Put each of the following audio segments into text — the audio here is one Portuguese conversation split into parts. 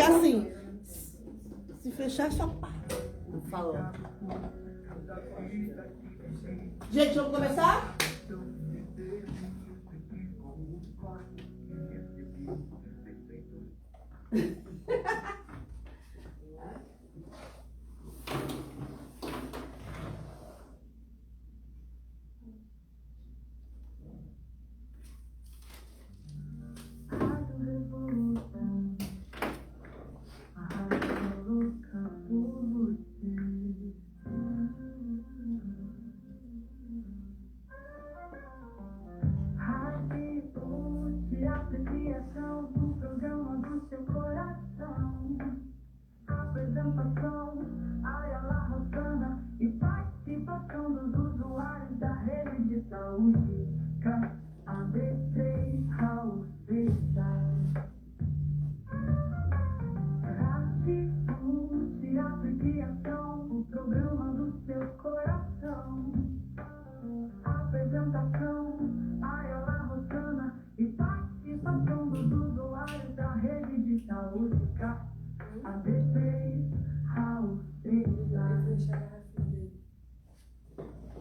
assim, se fechar, só pá. Falou. Gente, vamos começar?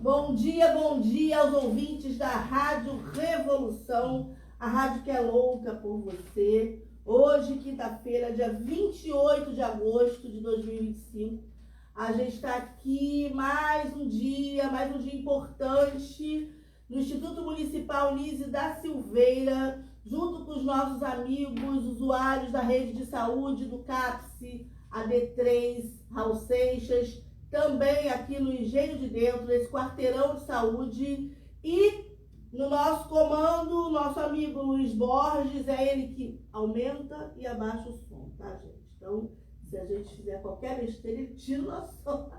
Bom dia aos ouvintes da Rádio Revolução, a rádio que é louca por você. Hoje, quinta-feira, dia 28 de agosto de 2025, a gente está aqui mais um dia importante no Instituto Municipal Nise da Silveira, junto com os nossos amigos, usuários da rede de saúde do CAPS, AD3, Raul Seixas, também aqui no Engenho de Dentro, nesse quarteirão de saúde, e no nosso comando, nosso amigo Luiz Borges, é ele que aumenta e abaixa o som, tá, gente? Então, se a gente fizer qualquer besteira, ele tira o nosso som.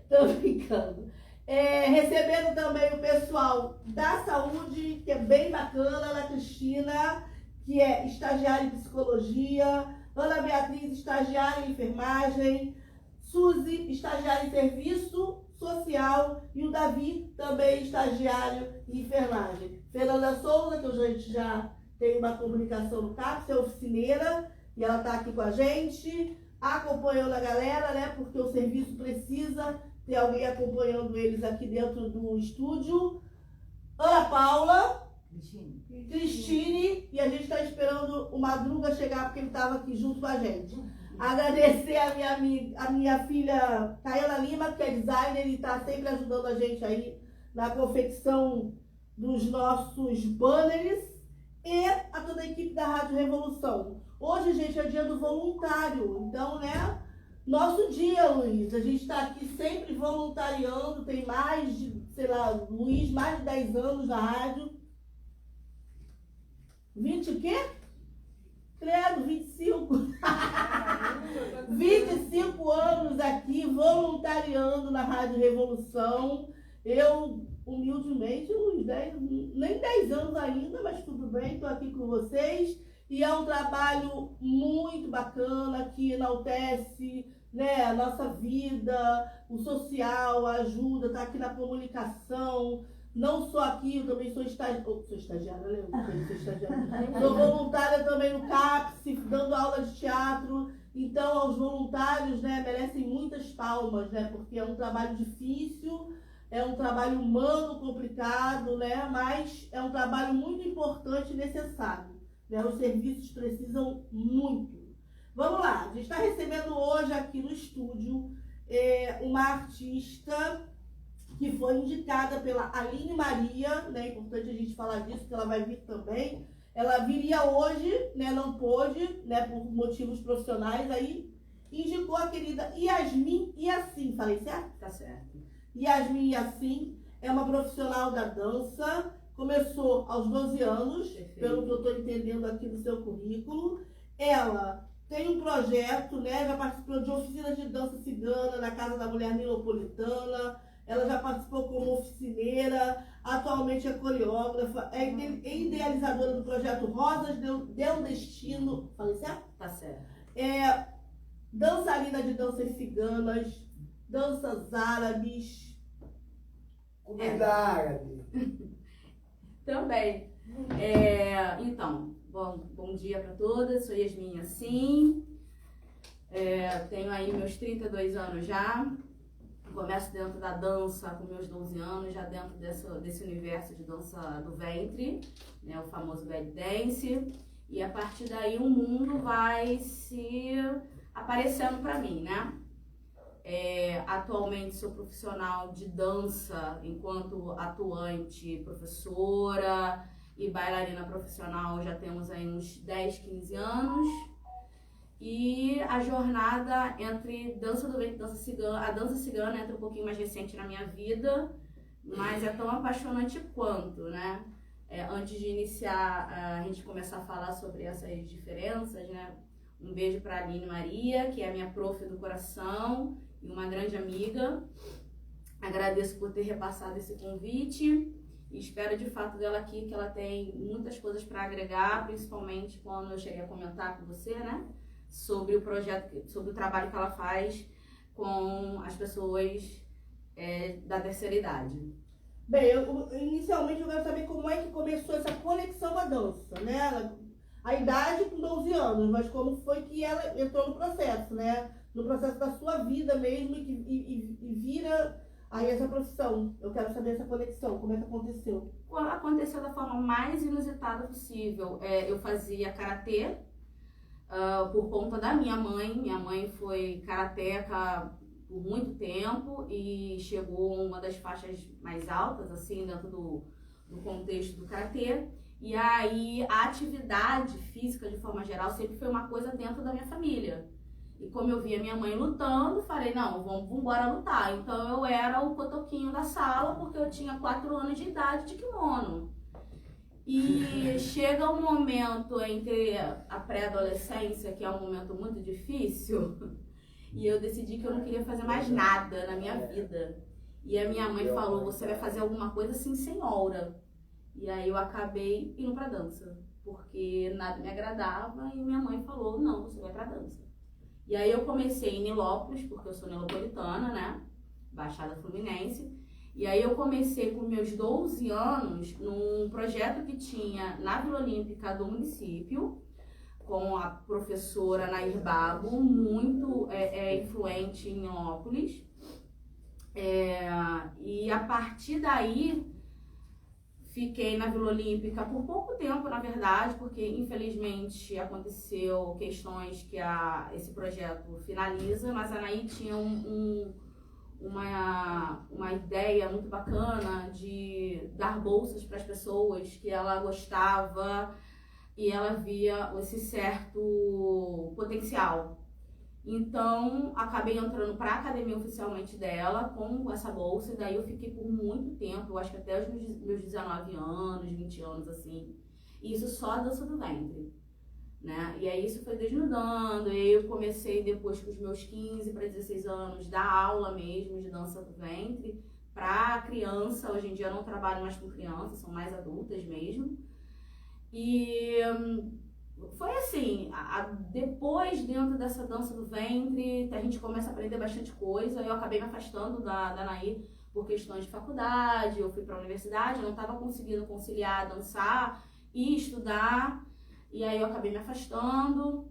Tô brincando. Recebendo também o pessoal da saúde, que é bem bacana, Ana Cristina, que é estagiária em psicologia, Ana Beatriz, estagiária em enfermagem, Suzy, estagiária em serviço social, e o Davi, também estagiário em enfermagem. Fernanda Souza, que a gente já tem uma comunicação no CAPS, é oficineira, e ela está aqui com a gente, acompanhando a galera, né? Porque o serviço precisa ter alguém acompanhando eles aqui dentro do estúdio. Ana Paula, Cristine, e a gente está esperando o Madruga chegar, porque ele estava aqui junto com a gente. Agradecer a minha filha Caiana Lima, que é designer e está sempre ajudando a gente aí na confecção dos nossos banners, e a toda a equipe da Rádio Revolução. Hoje, gente, é dia do voluntário, então, né, nosso dia, Luiz, a gente está aqui sempre voluntariando, tem mais de, sei lá, Luiz, mais de 10 anos na rádio. 20 o quê? Credo, 25. 25 anos aqui, voluntariando na Rádio Revolução. Eu, humildemente, uns 10, nem 10 anos ainda, mas tudo bem, estou aqui com vocês. E é um trabalho muito bacana, que enaltece, né, a nossa vida, o social, a ajuda, está aqui na comunicação. Não só aqui, eu também sou estagiária, sou voluntária também no CAPS, dando aula de teatro. Então, aos voluntários, né, merecem muitas palmas, né, porque é um trabalho difícil, é um trabalho humano, complicado, né, mas é um trabalho muito importante e necessário, né, os serviços precisam muito. Vamos lá, a gente está recebendo hoje aqui no estúdio uma artista que foi indicada pela Aline Maria, né? É importante a gente falar disso, porque ela vai vir também. Ela viria hoje, né? Não pôde, né? Por motivos profissionais, aí indicou a querida Yasmin Yassin. Falei certo? Tá certo. Yasmin Yassin é uma profissional da dança, começou aos 12 anos, perfeito, pelo que eu estou entendendo aqui no seu currículo. Ela tem um projeto, né? Já participou de oficinas de dança cigana na Casa da Mulher Neopolitana. Ela já participou como oficineira, atualmente é coreógrafa, é idealizadora do projeto Rosas Del Destino, falei certo? Tá certo. É dançarina de danças ciganas, danças árabes. Comida árabe. Também. Então, Bom dia para todas, sou Yasmin Yassin, tenho aí meus 32 anos já, começo dentro da dança com meus 12 anos, já dentro desse universo de dança do ventre, né, o famoso belly dance, e a partir daí o mundo vai se aparecendo para mim, né? Atualmente sou profissional de dança enquanto atuante, professora e bailarina profissional, já temos aí uns 10, 15 anos. E a jornada entre dança do ventre e dança cigana, a dança cigana entra um pouquinho mais recente na minha vida, mas é tão apaixonante quanto, né? Antes de iniciar, a gente começar a falar sobre essas diferenças, né? Um beijo para a Aline Maria, que é a minha prof do coração e uma grande amiga. Agradeço por ter repassado esse convite e espero de fato dela aqui, que ela tem muitas coisas para agregar, principalmente quando eu cheguei a comentar com você, né? Sobre o projeto, sobre o trabalho que ela faz com as pessoas da terceira idade. Bem, inicialmente eu quero saber como é que começou essa conexão à dança, né? A idade com 12 anos, mas como foi que ela entrou no processo, né? No processo da sua vida mesmo e vira aí essa profissão. Eu quero saber essa conexão, como é que aconteceu? Aconteceu da forma mais inusitada possível. Eu fazia karatê por conta da minha mãe. Minha mãe foi karateca por muito tempo e chegou a uma das faixas mais altas, assim, dentro do contexto do karatê. E aí a atividade física, de forma geral, sempre foi uma coisa dentro da minha família. E como eu via minha mãe lutando, falei, não, vamos embora lutar. Então eu era o cotoquinho da sala, porque eu tinha 4 anos de idade de kimono. E chega um momento entre a pré-adolescência, que é um momento muito difícil, e eu decidi que eu não queria fazer mais nada na minha vida. E a minha mãe falou, você vai fazer alguma coisa assim sem aura. E aí eu acabei indo pra dança, porque nada me agradava e minha mãe falou, não, você vai pra dança. E aí eu comecei em Nilópolis, porque eu sou nilopolitana, né, Baixada Fluminense. E aí eu comecei com meus 12 anos num projeto que tinha na Vila Olímpica do município, com a professora Nair Babo, muito influente em Nilópolis. E a partir daí, fiquei na Vila Olímpica por pouco tempo, na verdade, porque infelizmente aconteceu questões que esse projeto finaliza, mas a Nair tinha uma ideia muito bacana de dar bolsas para as pessoas que ela gostava e ela via esse certo potencial. Então, acabei entrando para a academia oficialmente dela com essa bolsa, e daí eu fiquei por muito tempo, eu acho que até os meus 19 anos, 20 anos, assim. E isso só a dança do ventre, né? E aí isso foi desnudando, e aí eu comecei depois com os meus 15 para 16 anos, dar aula mesmo de dança do ventre para criança. Hoje em dia eu não trabalho mais com crianças, são mais adultas mesmo. E foi assim, depois dentro dessa dança do ventre, a gente começa a aprender bastante coisa. Eu acabei me afastando da Nair por questões de faculdade, eu fui para a universidade, eu não estava conseguindo conciliar dançar e estudar, e aí eu acabei me afastando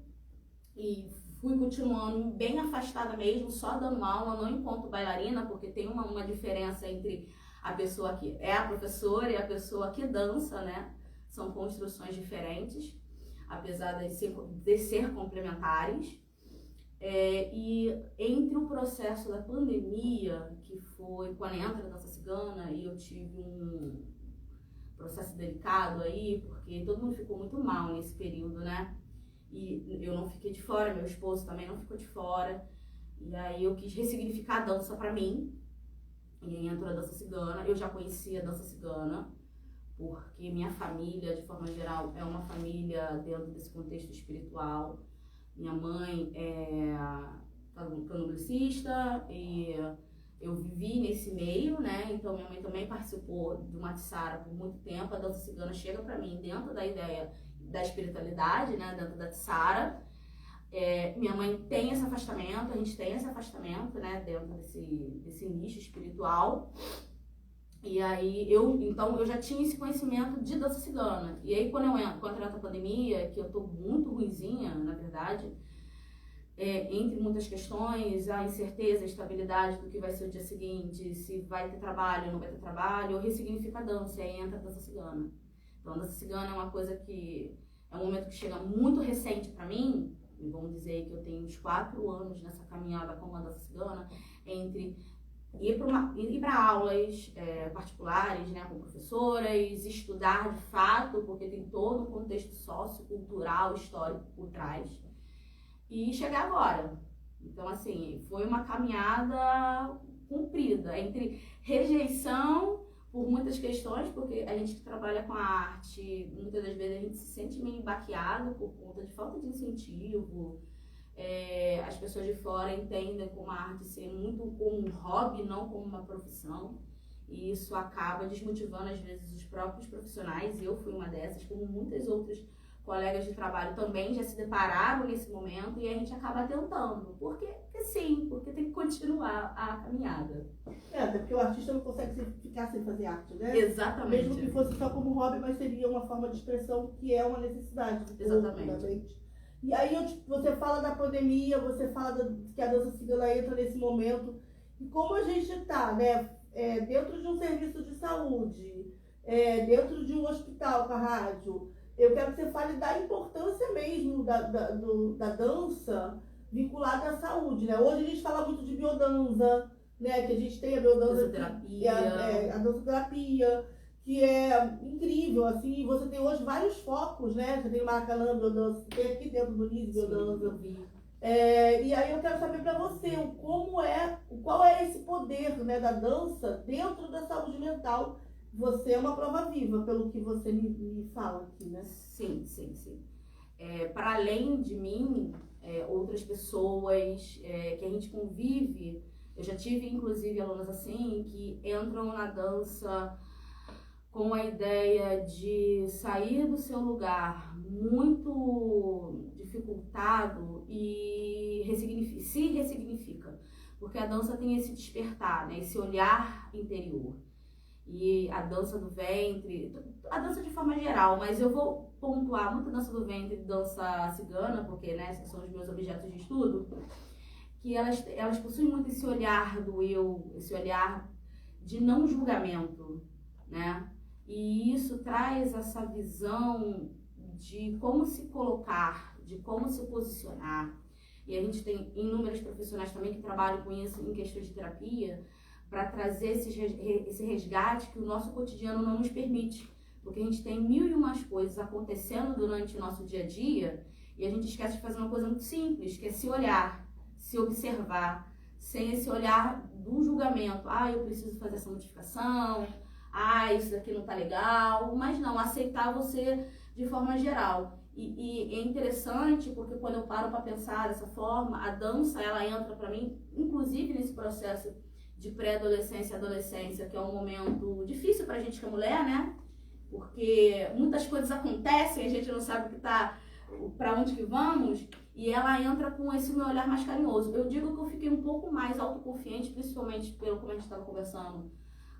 e fui continuando bem afastada mesmo, só dando aula, não enquanto bailarina, porque tem uma diferença entre a pessoa que é a professora e a pessoa que dança, né? São construções diferentes, apesar de ser complementares. E entre o processo da pandemia, que foi quando entra a dança cigana, e eu tive um processo delicado aí, porque todo mundo ficou muito mal nesse período, né? E eu não fiquei de fora, meu esposo também não ficou de fora. E aí eu quis ressignificar a dança pra mim, e aí entrou a dança cigana. Eu já conhecia a dança cigana, porque minha família, de forma geral, é uma família dentro desse contexto espiritual. Minha mãe é candomblessista e eu vivi nesse meio, né? Então minha mãe também participou de uma Tsara por muito tempo. A dança cigana chega para mim dentro da ideia da espiritualidade, né? Dentro da Tsara. Minha mãe tem esse afastamento, a gente tem esse afastamento, né? Dentro desse nicho espiritual. E aí, então, eu já tinha esse conhecimento de dança cigana. E aí, quando entra a pandemia, que eu tô muito ruinzinha, na verdade, entre muitas questões, a incerteza, a estabilidade do que vai ser o dia seguinte, se vai ter trabalho ou não vai ter trabalho, eu ressignifico a dança, e aí entra a dança cigana. Então, a dança cigana é uma coisa que é um momento que chega muito recente para mim, e vamos dizer que eu tenho uns 4 anos nessa caminhada com a dança cigana, entre ir para aulas particulares, né, com professoras, estudar de fato, porque tem todo um contexto sociocultural, histórico por trás, e chegar agora. Então, assim, foi uma caminhada comprida entre rejeição por muitas questões, porque a gente que trabalha com a arte, muitas das vezes a gente se sente meio baqueado por conta de falta de incentivo. As pessoas de fora entendem como a arte ser muito como um hobby, não como uma profissão. E isso acaba desmotivando, às vezes, os próprios profissionais. Eu fui uma dessas, como muitas outras colegas de trabalho também já se depararam nesse momento, e a gente acaba tentando. Porque sim, porque tem que continuar a caminhada. Até porque o artista não consegue ficar sem fazer arte, né? Exatamente. Mesmo que fosse só como hobby, mas seria uma forma de expressão que é uma necessidade do corpo, da mente. E aí você fala da pandemia, você fala que a dança cigana entra nesse momento. E como a gente está, né, dentro de um serviço de saúde, dentro de um hospital com a rádio, eu quero que você fale da importância mesmo da dança vinculada à saúde, né? Hoje a gente fala muito de biodança, né? Que a gente tem a biodança, a dança-terapia, que é incrível, assim. Você tem hoje vários focos, né? Você tem o Maracanã biodança, tem aqui dentro do NIS biodança. E aí eu quero saber para você qual é esse poder, né, da dança dentro da saúde mental. Você é uma prova viva, pelo que você me fala aqui, né? Sim. Para além de mim, outras pessoas que a gente convive, eu já tive inclusive alunas assim, que entram na dança com a ideia de sair do seu lugar muito dificultado e se ressignifica. Porque a dança tem esse despertar, né? Esse olhar interior. E a dança do ventre, a dança de forma geral, mas eu vou pontuar muito a dança do ventre e dança cigana, porque, né, esses são os meus objetos de estudo, que elas possuem muito esse olhar do eu, esse olhar de não julgamento, né? E isso traz essa visão de como se colocar, de como se posicionar. E a gente tem inúmeros profissionais também que trabalham com isso em questões de terapia, para trazer esse resgate que o nosso cotidiano não nos permite. Porque a gente tem 1001 coisas acontecendo durante o nosso dia a dia e a gente esquece de fazer uma coisa muito simples, que é se olhar, se observar, sem esse olhar do julgamento. Eu preciso fazer essa modificação, isso daqui não tá legal, mas não, aceitar você de forma geral. E é interessante porque quando eu paro para pensar dessa forma, a dança, ela entra para mim, inclusive nesse processo de pré-adolescência e adolescência, que é um momento difícil pra gente que é mulher, né? Porque muitas coisas acontecem, a gente não sabe pra onde que vamos, e ela entra com esse meu olhar mais carinhoso. Eu digo que eu fiquei um pouco mais autoconfiante, principalmente pelo como a gente estava conversando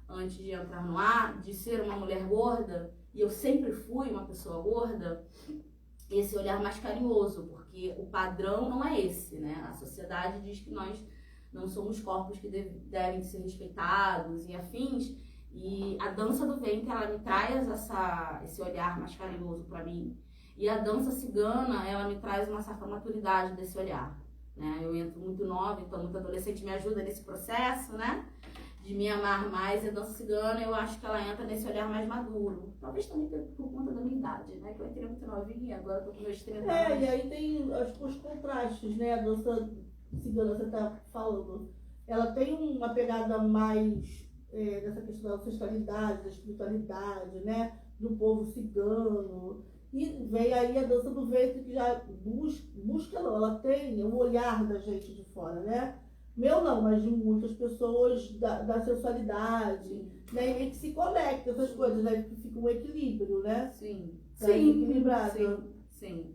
antes de entrar no ar, de ser uma mulher gorda, e eu sempre fui uma pessoa gorda, esse olhar mais carinhoso, porque o padrão não é esse, né? A sociedade diz que nós não somos corpos que devem ser respeitados e afins, e a dança do ventre, ela me traz esse olhar mais carinhoso para mim, e a dança cigana, ela me traz uma certa maturidade desse olhar, né? Eu entro muito nova, então muito adolescente me ajuda nesse processo, né, de me amar mais, e a dança cigana, eu acho que ela entra nesse olhar mais maduro, talvez também por conta da minha idade, né, que eu entrei muito novinha, agora eu tô com meus 30 anos. E aí tem os contrastes, né, a dança cigana, você tá falando, ela tem uma pegada mais nessa questão da ancestralidade, da espiritualidade, né, do povo cigano, e vem aí a dança do ventre, que já busca não, ela tem o olhar da gente de fora, né, meu não, mas de muitas pessoas da sensualidade, né, e que se conecta essas coisas, né, que fica um equilíbrio, né, sim, equilibrado. Sim.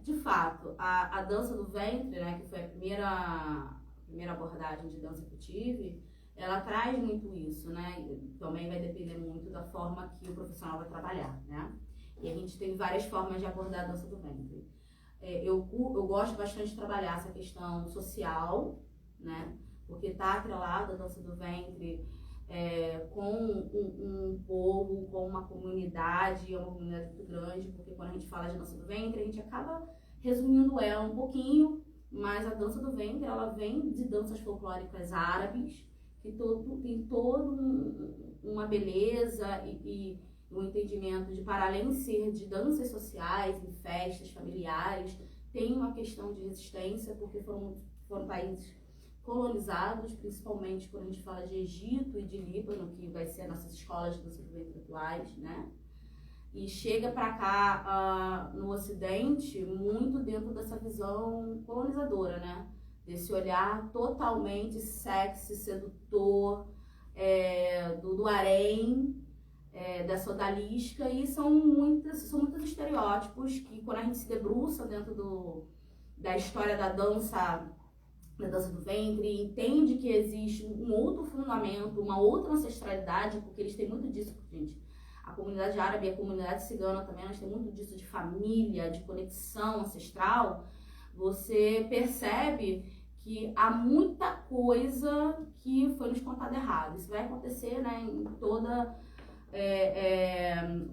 De fato, a dança do ventre, né, que foi a primeira abordagem de dança que eu tive, ela traz muito isso, né? Também vai depender muito da forma que o profissional vai trabalhar, né? E a gente tem várias formas de abordar a dança do ventre. Eu gosto bastante de trabalhar essa questão social, né? Porque está atrelada a dança do ventre com um povo, com uma comunidade, é uma comunidade muito grande, porque quando a gente fala de dança do ventre, a gente acaba resumindo ela um pouquinho, mas a dança do ventre, ela vem de danças folclóricas árabes, que tem uma beleza e um entendimento de, para além de ser de danças sociais, em festas familiares, tem uma questão de resistência, porque foram países colonizados, principalmente quando a gente fala de Egito e de Líbano, que vai ser nossas escolas de dança do ventre atuais, né? E chega para cá no Ocidente muito dentro dessa visão colonizadora, né? Desse olhar totalmente sexy, sedutor, do harém, dessa odalisca, e são muitos estereótipos que, quando a gente se debruça dentro da história da dança do ventre, entende que existe um outro fundamento, uma outra ancestralidade, porque eles têm muito disso, gente. A comunidade árabe e a comunidade cigana também, elas têm muito disso de família, de conexão ancestral. Você percebe que há muita coisa que foi nos contada errado. Isso vai acontecer, né, em toda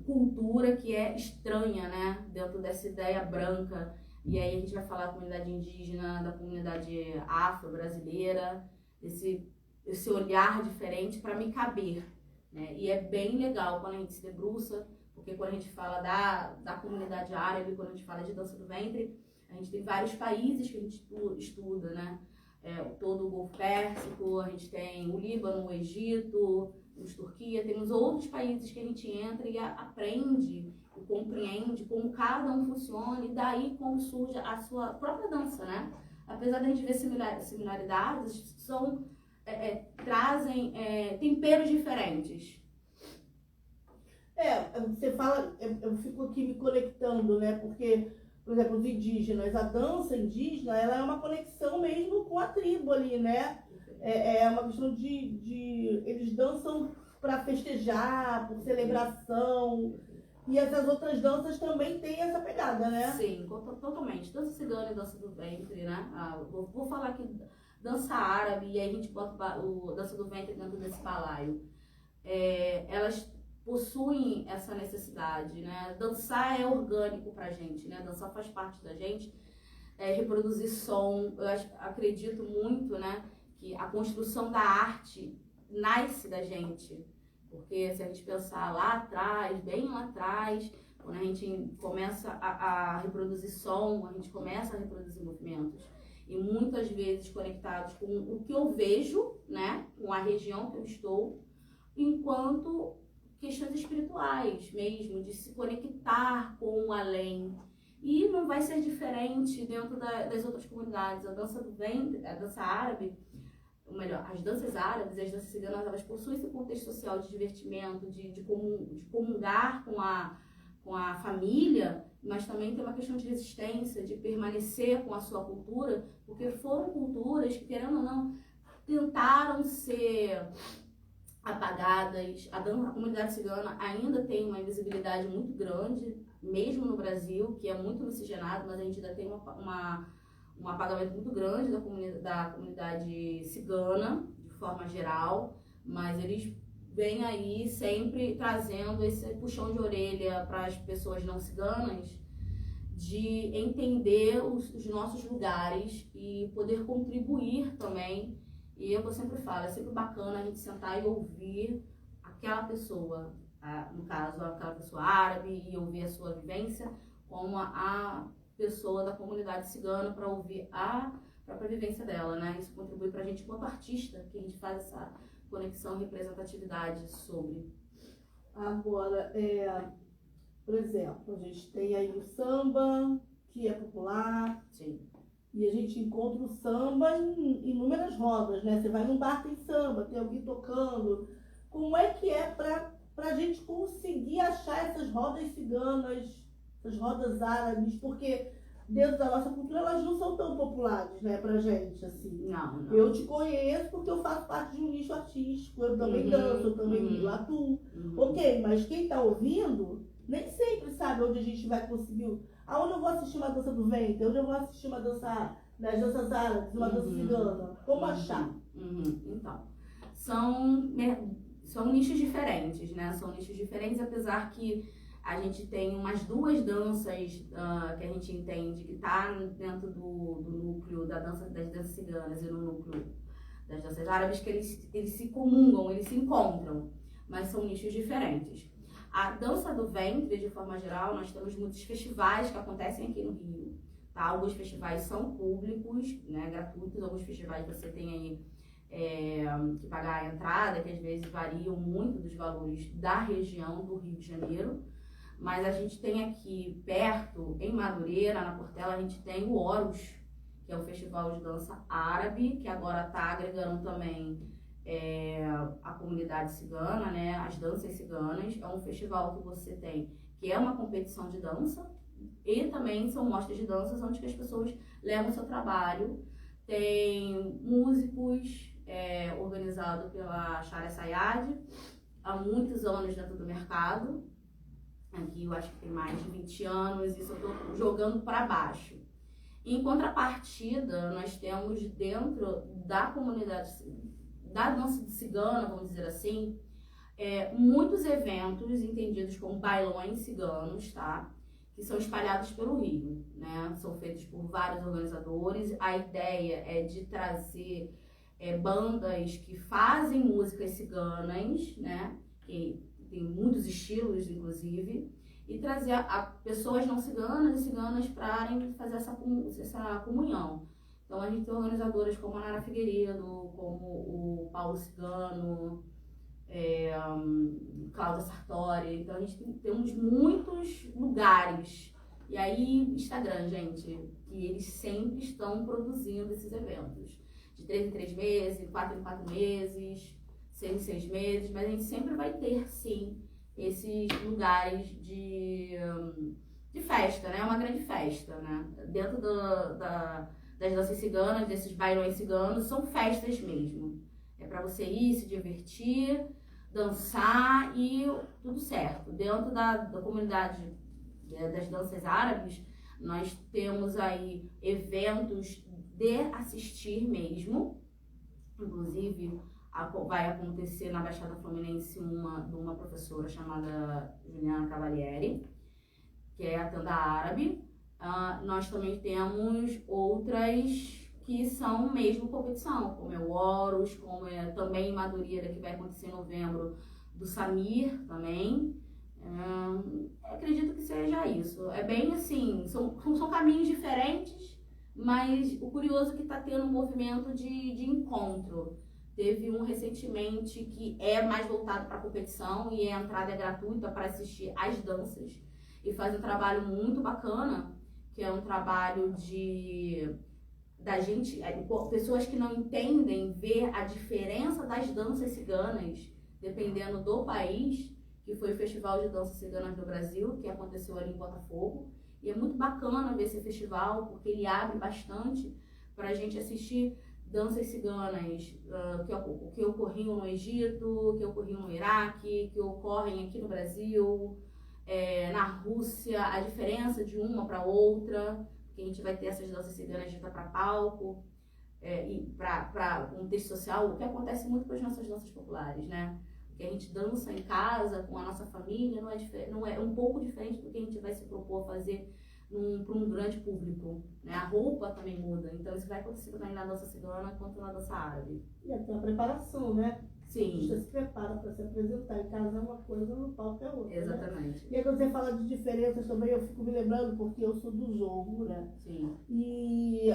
cultura que é estranha, né, dentro dessa ideia branca. E aí a gente vai falar da comunidade indígena, da comunidade afro-brasileira, esse olhar diferente para me caber, né? E é bem legal quando a gente se debruça, porque quando a gente fala da comunidade árabe, quando a gente fala de dança do ventre, a gente tem vários países que a gente estuda, né? Todo o Golfo Pérsico, a gente tem o Líbano, o Egito, a Turquia, temos outros países que a gente entra e aprende e compreende como cada um funciona, e daí como surge a sua própria dança, né? Apesar de a gente ver similaridades, trazem temperos diferentes. Você fala, eu fico aqui me conectando, né? Porque, por exemplo, os indígenas, a dança indígena, ela é uma conexão mesmo com a tribo ali, né? É uma questão de eles dançam para festejar, por celebração. E essas outras danças também têm essa pegada, né? Sim, totalmente. Dança cigana e dança do ventre, né? Vou falar aqui dança árabe, e aí a gente bota o dança do ventre dentro desse balaio. Elas possuem essa necessidade, né? Dançar é orgânico pra gente, né? Dançar faz parte da gente. Reproduzir som, acredito muito, né? Que a construção da arte nasce da gente. Porque se a gente pensar lá atrás, bem lá atrás, quando a gente começa a reproduzir som, a gente começa a reproduzir movimentos. E muitas vezes conectados com o que eu vejo, né? Com a região que eu estou, enquanto questões espirituais mesmo, de se conectar com o além. E não vai ser diferente dentro das outras comunidades. A dança do ventre, a dança árabe, ou melhor, as danças árabes e as danças ciganas, elas possuem esse contexto social de divertimento, de comungar com a família, mas também tem uma questão de resistência, de permanecer com a sua cultura, porque foram culturas que, querendo ou não, tentaram ser apagadas. A comunidade cigana ainda tem uma invisibilidade muito grande, mesmo no Brasil, que é muito miscigenado, mas a gente ainda tem um apagamento muito grande da comunidade cigana, de forma geral, mas eles vêm aí sempre trazendo esse puxão de orelha para as pessoas não ciganas, de entender os nossos lugares e poder contribuir também. E eu sempre falo, é sempre bacana a gente sentar e ouvir aquela pessoa, no caso, aquela pessoa árabe, e ouvir a sua vivência, como a pessoa da comunidade cigana, para ouvir a própria vivência dela, né? Isso contribui pra gente enquanto artista, que a gente faz essa conexão e representatividade sobre. Agora, por exemplo, a gente tem aí o samba, que é popular. Sim. E a gente encontra o samba em inúmeras rodas, né? Você vai num bar, tem samba, tem alguém tocando. Como é que é pra gente conseguir achar essas rodas ciganas, essas rodas árabes? Porque dentro da nossa cultura elas não são tão populares. populares, né, pra gente, assim. Não. Eu te conheço porque eu faço parte de um nicho artístico, eu também danço, eu também atuo. Ok, mas quem tá ouvindo nem sempre sabe onde a gente vai conseguir. Aonde eu vou assistir uma dança do ventre, onde eu vou assistir uma dança, nas danças árabes, uma dança cigana. Como achar? Então, são nichos diferentes, né? São nichos diferentes, apesar que a gente tem umas 2 danças que a gente entende que tá dentro do núcleo das danças ciganas e no núcleo das danças árabes, que eles se comungam, eles se encontram, mas são nichos diferentes. A dança do ventre, de forma geral, nós temos muitos festivais que acontecem aqui no Rio, tá? Alguns festivais são públicos, né, gratuitos, alguns festivais você tem aí que pagar a entrada, que às vezes variam muito dos valores da região do Rio de Janeiro, mas a gente tem aqui perto, em Madureira, na Portela, a gente tem o Horus, que é um festival de dança árabe, que agora está agregando também a comunidade cigana, né, as danças ciganas. É um festival que você tem, que é uma competição de dança, e também são mostras de danças onde as pessoas levam o seu trabalho. Tem músicos organizado pela Sharia Sayad, há muitos anos dentro do mercado. Aqui eu acho que tem mais de 20 anos, isso eu estou jogando para baixo. Em contrapartida, nós temos dentro da comunidade da dança cigana, vamos dizer assim, muitos eventos entendidos como bailões ciganos, tá? Que são espalhados pelo Rio, né? São feitos por vários organizadores. A ideia é de trazer bandas que fazem músicas ciganas, né? Que tem muitos estilos, inclusive, e trazer a pessoas não ciganas e ciganas para fazer essa comunhão. Então a gente tem organizadoras como a Nara Figueiredo, como o Paulo Cigano, Cláudia Sartori. Então a gente temos muitos lugares. E aí, Instagram, gente, que eles sempre estão produzindo esses eventos. De 3 em 3 meses, 4 em 4 meses, 6 em 6 meses, mas a gente sempre vai ter, sim, esses lugares de festa, né? É uma grande festa, né? Dentro das danças ciganas, desses bailões ciganos, são festas mesmo. É para você ir, se divertir, dançar e tudo certo. Dentro da comunidade das danças árabes, nós temos aí eventos de assistir mesmo. Inclusive, vai acontecer na Baixada Fluminense de uma professora chamada Juliana Cavalieri, que é a tanda árabe. Nós também temos outras que são mesmo competição, como é o Horus, como é também em Madureira, que vai acontecer em novembro, do Samir também. Acredito que seja isso. É bem assim, são caminhos diferentes, mas o curioso é que está tendo um movimento de encontro. Teve um recentemente que é mais voltado para a competição e a entrada é gratuita para assistir às danças. E faz um trabalho muito bacana, que é um trabalho da gente, pessoas que não entendem ver a diferença das danças ciganas, dependendo do país, que foi o Festival de Danças Ciganas do Brasil, que aconteceu ali em Botafogo. E é muito bacana ver esse festival, porque ele abre bastante para a gente assistir danças ciganas que ocorriam no Egito, que ocorriam no Iraque, que ocorrem aqui no Brasil, na Rússia, a diferença de uma para outra, que a gente vai ter essas danças ciganas ditas para palco, e para contexto social, o que acontece muito com as nossas danças populares, né? O que a gente dança em casa, com a nossa família, não é um pouco diferente do que a gente vai se propor a fazer para um grande público, né? A roupa também muda, então isso vai acontecer também na dança cigana quanto na dança árabe. E até a preparação, né? Sim. Você se prepara para se apresentar. Em casa é uma coisa, no palco é outra. Exatamente. Né? E aí quando você fala de diferenças também, eu fico me lembrando, porque eu sou do jogo, né? Sim. E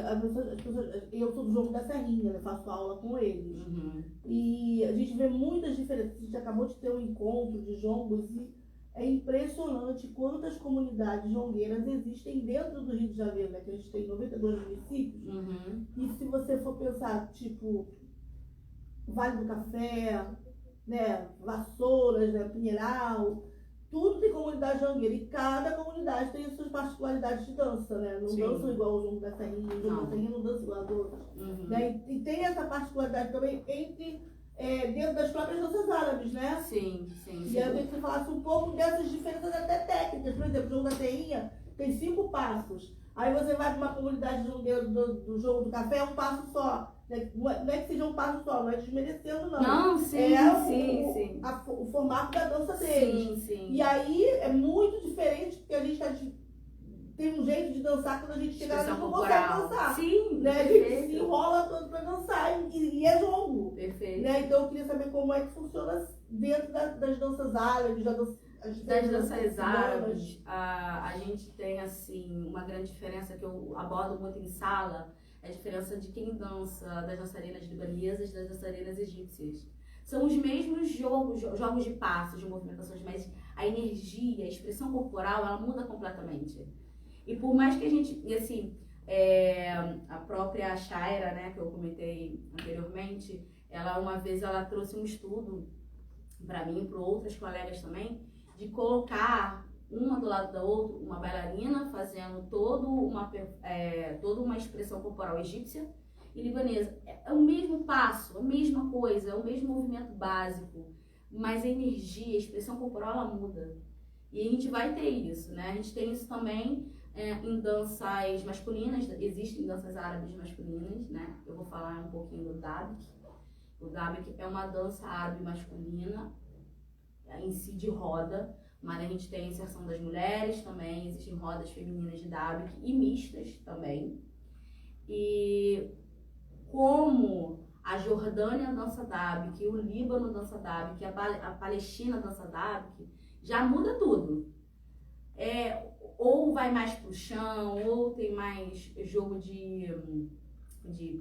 eu sou do jogo da Serrinha, né? Faço aula com eles. Uhum. E a gente vê muitas diferenças. A gente acabou de ter um encontro de jongos e é impressionante quantas comunidades jongueiras existem dentro do Rio de Janeiro, né? Que a gente tem 92 municípios. Uhum. E se você for pensar, tipo, Vale do Café, né? Vassouras, né? Pinheiral, tudo tem comunidade jongueira. E cada comunidade tem as suas particularidades de dança, né? Não Sim. dançam igual o jongo da Serrinha. O jongo da Serrinha não dança tem essa particularidade também dentro das próprias danças árabes, né? Sim. E eu queria que você falasse um pouco dessas diferenças até técnicas. Por exemplo, o jogo da terrinha tem 5 passos. Aí você vai para uma comunidade do jogo do café, é um passo só. Não é que seja um passo só, não é desmerecendo, não. Não, sim. O formato da dança deles. Sim. E aí é muito diferente, porque a gente tem um jeito de dançar quando a gente chega lá, a gente não consegue dançar. Sim, né? A gente se enrola todo para dançar e é jogo. Perfeito. Né? Então eu queria saber como é que funciona dentro das danças árabes, das danças árabes. A gente tem assim uma grande diferença que eu abordo muito em sala, é a diferença de quem dança das dançarinas libanesas e das dançarinas egípcias. São os mesmos jogos de passos, de movimentações, mas a energia, a expressão corporal, ela muda completamente. E por mais que a gente, a própria Shaira, né, que eu comentei anteriormente, uma vez ela trouxe um estudo para mim e para outras colegas também, de colocar uma do lado da outra, uma bailarina fazendo toda uma expressão corporal egípcia e libanesa. É o mesmo passo, a mesma coisa, é o mesmo movimento básico, mas a energia, a expressão corporal, ela muda. E a gente vai ter isso, né? A gente tem isso também em danças masculinas, existem danças árabes masculinas, né? Eu vou falar um pouquinho do Dabik. O Dabik é uma dança árabe masculina, em si de roda, mas a gente tem a inserção das mulheres também, existem rodas femininas de Dabik e mistas também. E como a Jordânia dança Dabik, o Líbano dança Dabik, a Palestina dança Dabik, já muda tudo. Ou vai mais pro chão, ou tem mais jogo de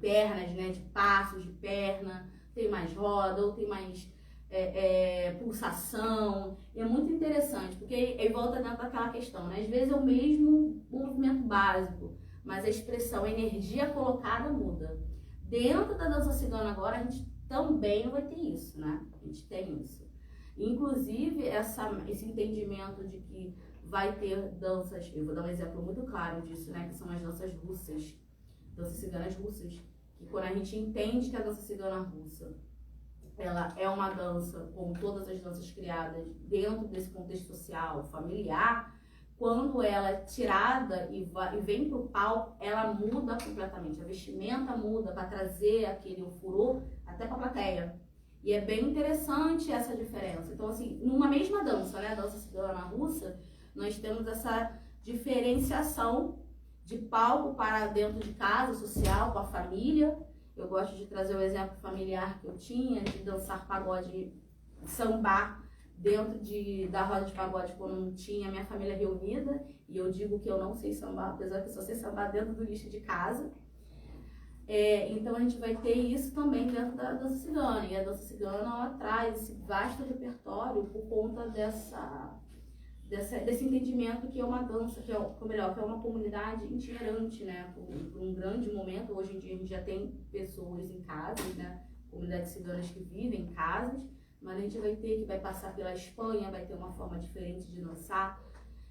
pernas, né, de passos de perna, tem mais roda, ou tem mais pulsação. E é muito interessante, porque aí volta dentro daquela questão, né? Às vezes é o mesmo movimento básico, mas a expressão, a energia colocada muda. Dentro da dança cigana agora, a gente também vai ter isso, né? A gente tem isso. Inclusive, esse entendimento de que vai ter danças, eu vou dar um exemplo muito claro disso, né? Que são as danças russas, danças ciganas russas. Que quando a gente entende que a dança cigana russa, ela é uma dança, como todas as danças criadas dentro desse contexto social, familiar, quando ela é tirada e vem para o palco, ela muda completamente. A vestimenta muda para trazer aquele furor até para a plateia. E é bem interessante essa diferença. Então, assim, numa mesma dança, né, a dança cigana russa, nós temos essa diferenciação de palco para dentro de casa, social, com a família. Eu gosto de trazer o exemplo familiar que eu tinha, de dançar pagode, sambar dentro da roda de pagode quando não tinha a minha família reunida. E eu digo que eu não sei sambar, apesar que eu só sei sambar dentro do lixo de casa. Então a gente vai ter isso também dentro da dança cigana. E a dança cigana, ela traz esse vasto repertório por conta desse entendimento que é uma dança, que é uma comunidade itinerante, né? Por um grande momento, hoje em dia a gente já tem pessoas em casas, né? Comunidades ciganas que vivem em casas, mas a gente que vai passar pela Espanha, vai ter uma forma diferente de dançar,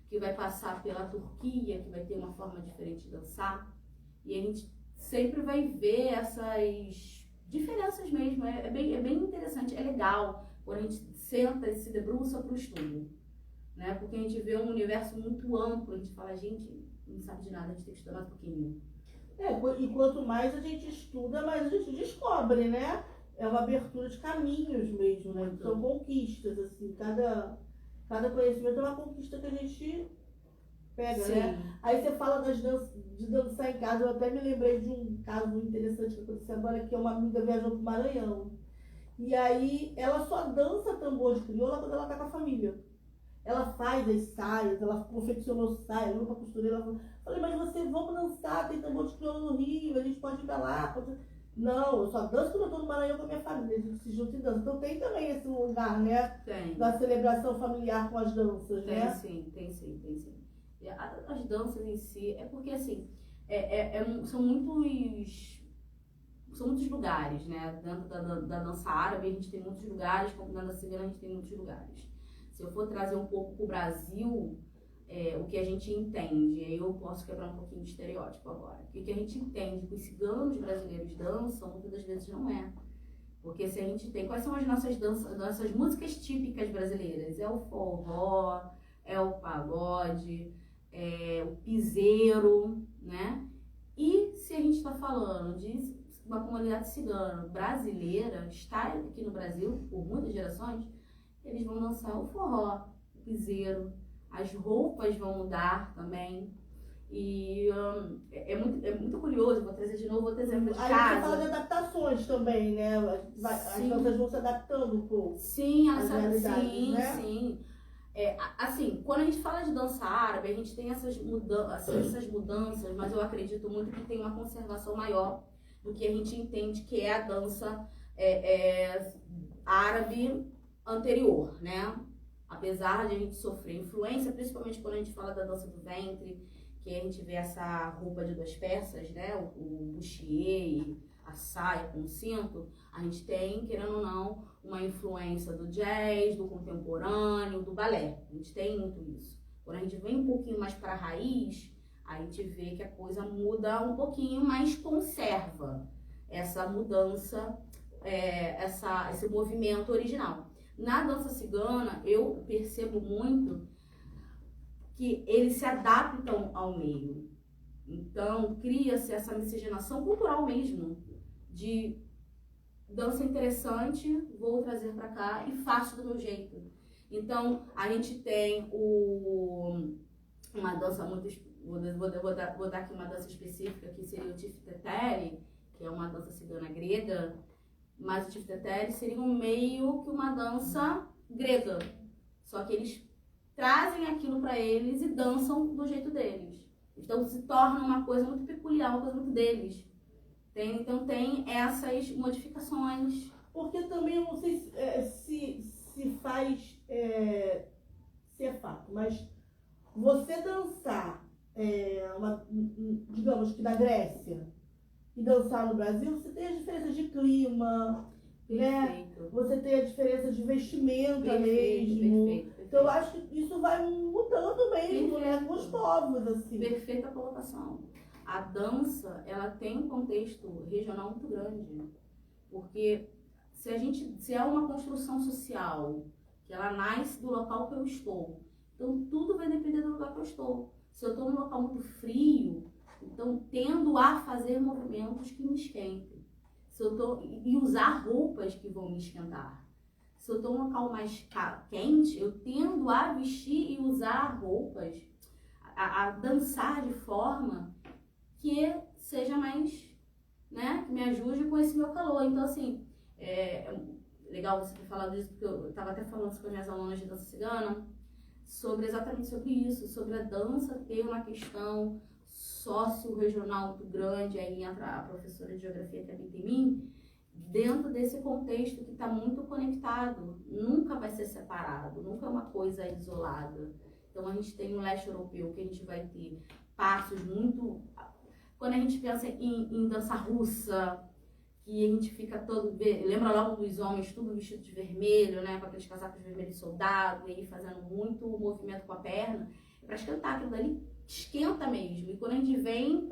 que vai passar pela Turquia, que vai ter uma forma diferente de dançar, e a gente sempre vai ver essas diferenças mesmo. É bem interessante, é legal quando a gente senta e se debruça para o estudo. Né? Porque a gente vê um universo muito amplo, a gente fala, gente, não sabe de nada, a gente tem que estudar mais um pouquinho. E quanto mais a gente estuda, mais a gente descobre, né? É uma abertura de caminhos mesmo, né? São conquistas, assim, cada conhecimento é uma conquista que a gente pega, sim, né? Aí você fala de dançar em casa, eu até me lembrei de um caso muito interessante que aconteceu agora, que uma amiga viajou para o Maranhão. E aí ela só dança tambor de crioula quando ela tá com a família. Ela faz as saias, ela confeccionou saias, roupa costureira. Ela falei, mas vamos dançar, tem tambor de crioula no Rio, a gente pode ir pra lá. Não, eu só danço quando eu tô no Maranhão com a minha família, a gente se junta e dança. Então tem também esse lugar, né? Tem. Da celebração familiar com as danças, tem, né? Tem sim. E as danças em si, é porque assim, são muitos lugares, né? Dentro da dança árabe a gente tem muitos lugares, como na dança cigana a gente tem muitos lugares. Se eu for trazer um pouco para o Brasil, o que a gente entende, aí eu posso quebrar um pouquinho de estereótipo agora. O que a gente entende que os ciganos brasileiros dançam, muitas das vezes não é. Porque se a gente tem, quais são as nossas danças, nossas músicas típicas brasileiras? É o forró, é o pagode, é o piseiro, né? E se a gente está falando de uma comunidade cigana brasileira, está aqui no Brasil por muitas gerações, eles vão dançar o forró, o piseiro, as roupas vão mudar também. E é muito curioso, vou trazer de novo outro exemplo de Aí casa. você fala de adaptações também, né? As danças vão se adaptando um pouco. Sim, às realidades, sim, né? sim. Assim, quando a gente fala de dança árabe, a gente tem essas mudanças, mas eu acredito muito que tem uma conservação maior do que a gente entende que é a dança árabe anterior, né? Apesar de a gente sofrer influência, principalmente quando a gente fala da dança do ventre, que a gente vê essa roupa de 2 peças, né? O bustier, a saia com o cinto, a gente tem, querendo ou não, uma influência do jazz, do contemporâneo, do balé. A gente tem muito isso. Quando a gente vem um pouquinho mais para a raiz, a gente vê que a coisa muda um pouquinho, mas conserva essa mudança, esse movimento original. Na dança cigana, eu percebo muito que eles se adaptam ao meio. Então, cria-se essa miscigenação cultural mesmo, de dança interessante, vou trazer para cá e faço do meu jeito. Então, a gente tem uma dança muito... Vou dar aqui uma dança específica, que seria o Tiftetere, que é uma dança cigana grega, mas o Tiftetere seria meio que uma dança grega. Só que eles trazem aquilo para eles e dançam do jeito deles. Então se torna uma coisa muito peculiar, uma coisa muito deles. Então tem essas modificações. Porque também eu não sei se faz, se é fato, mas você dançar, digamos que na Grécia, e dançar no Brasil, você tem as diferenças de clima, né? Você tem a diferença de vestimenta mesmo. Perfeito. Então eu acho que isso vai mudando mesmo, né? Com os povos, assim. Perfeita colocação. A dança, ela tem um contexto regional muito grande. Porque se é uma construção social, que ela nasce do local que eu estou, então tudo vai depender do lugar que eu estou. Se eu estou num local muito frio, então tendo a fazer movimentos que me esquentem. E usar roupas que vão me esquentar. Se eu estou num local mais quente, eu tendo a vestir e usar roupas, a dançar de forma que seja mais, né, que me ajude com esse meu calor. Então, assim, é legal você ter falado isso, porque eu estava até falando isso com as minhas alunas de dança cigana, exatamente sobre isso, sobre a dança ter uma questão socio-regional muito grande. Aí entra a professora de geografia, que habita em mim, dentro desse contexto que está muito conectado, nunca vai ser separado, nunca é uma coisa isolada. Então a gente tem o leste europeu, que a gente vai ter passos muito... Quando a gente pensa em dança russa, que a gente fica todo... Lembra logo dos homens tudo vestido de vermelho, né? Com aqueles casacos vermelhos de soldado, e aí fazendo muito movimento com a perna, para esquentar. Aquilo dali esquenta mesmo. E quando a gente vem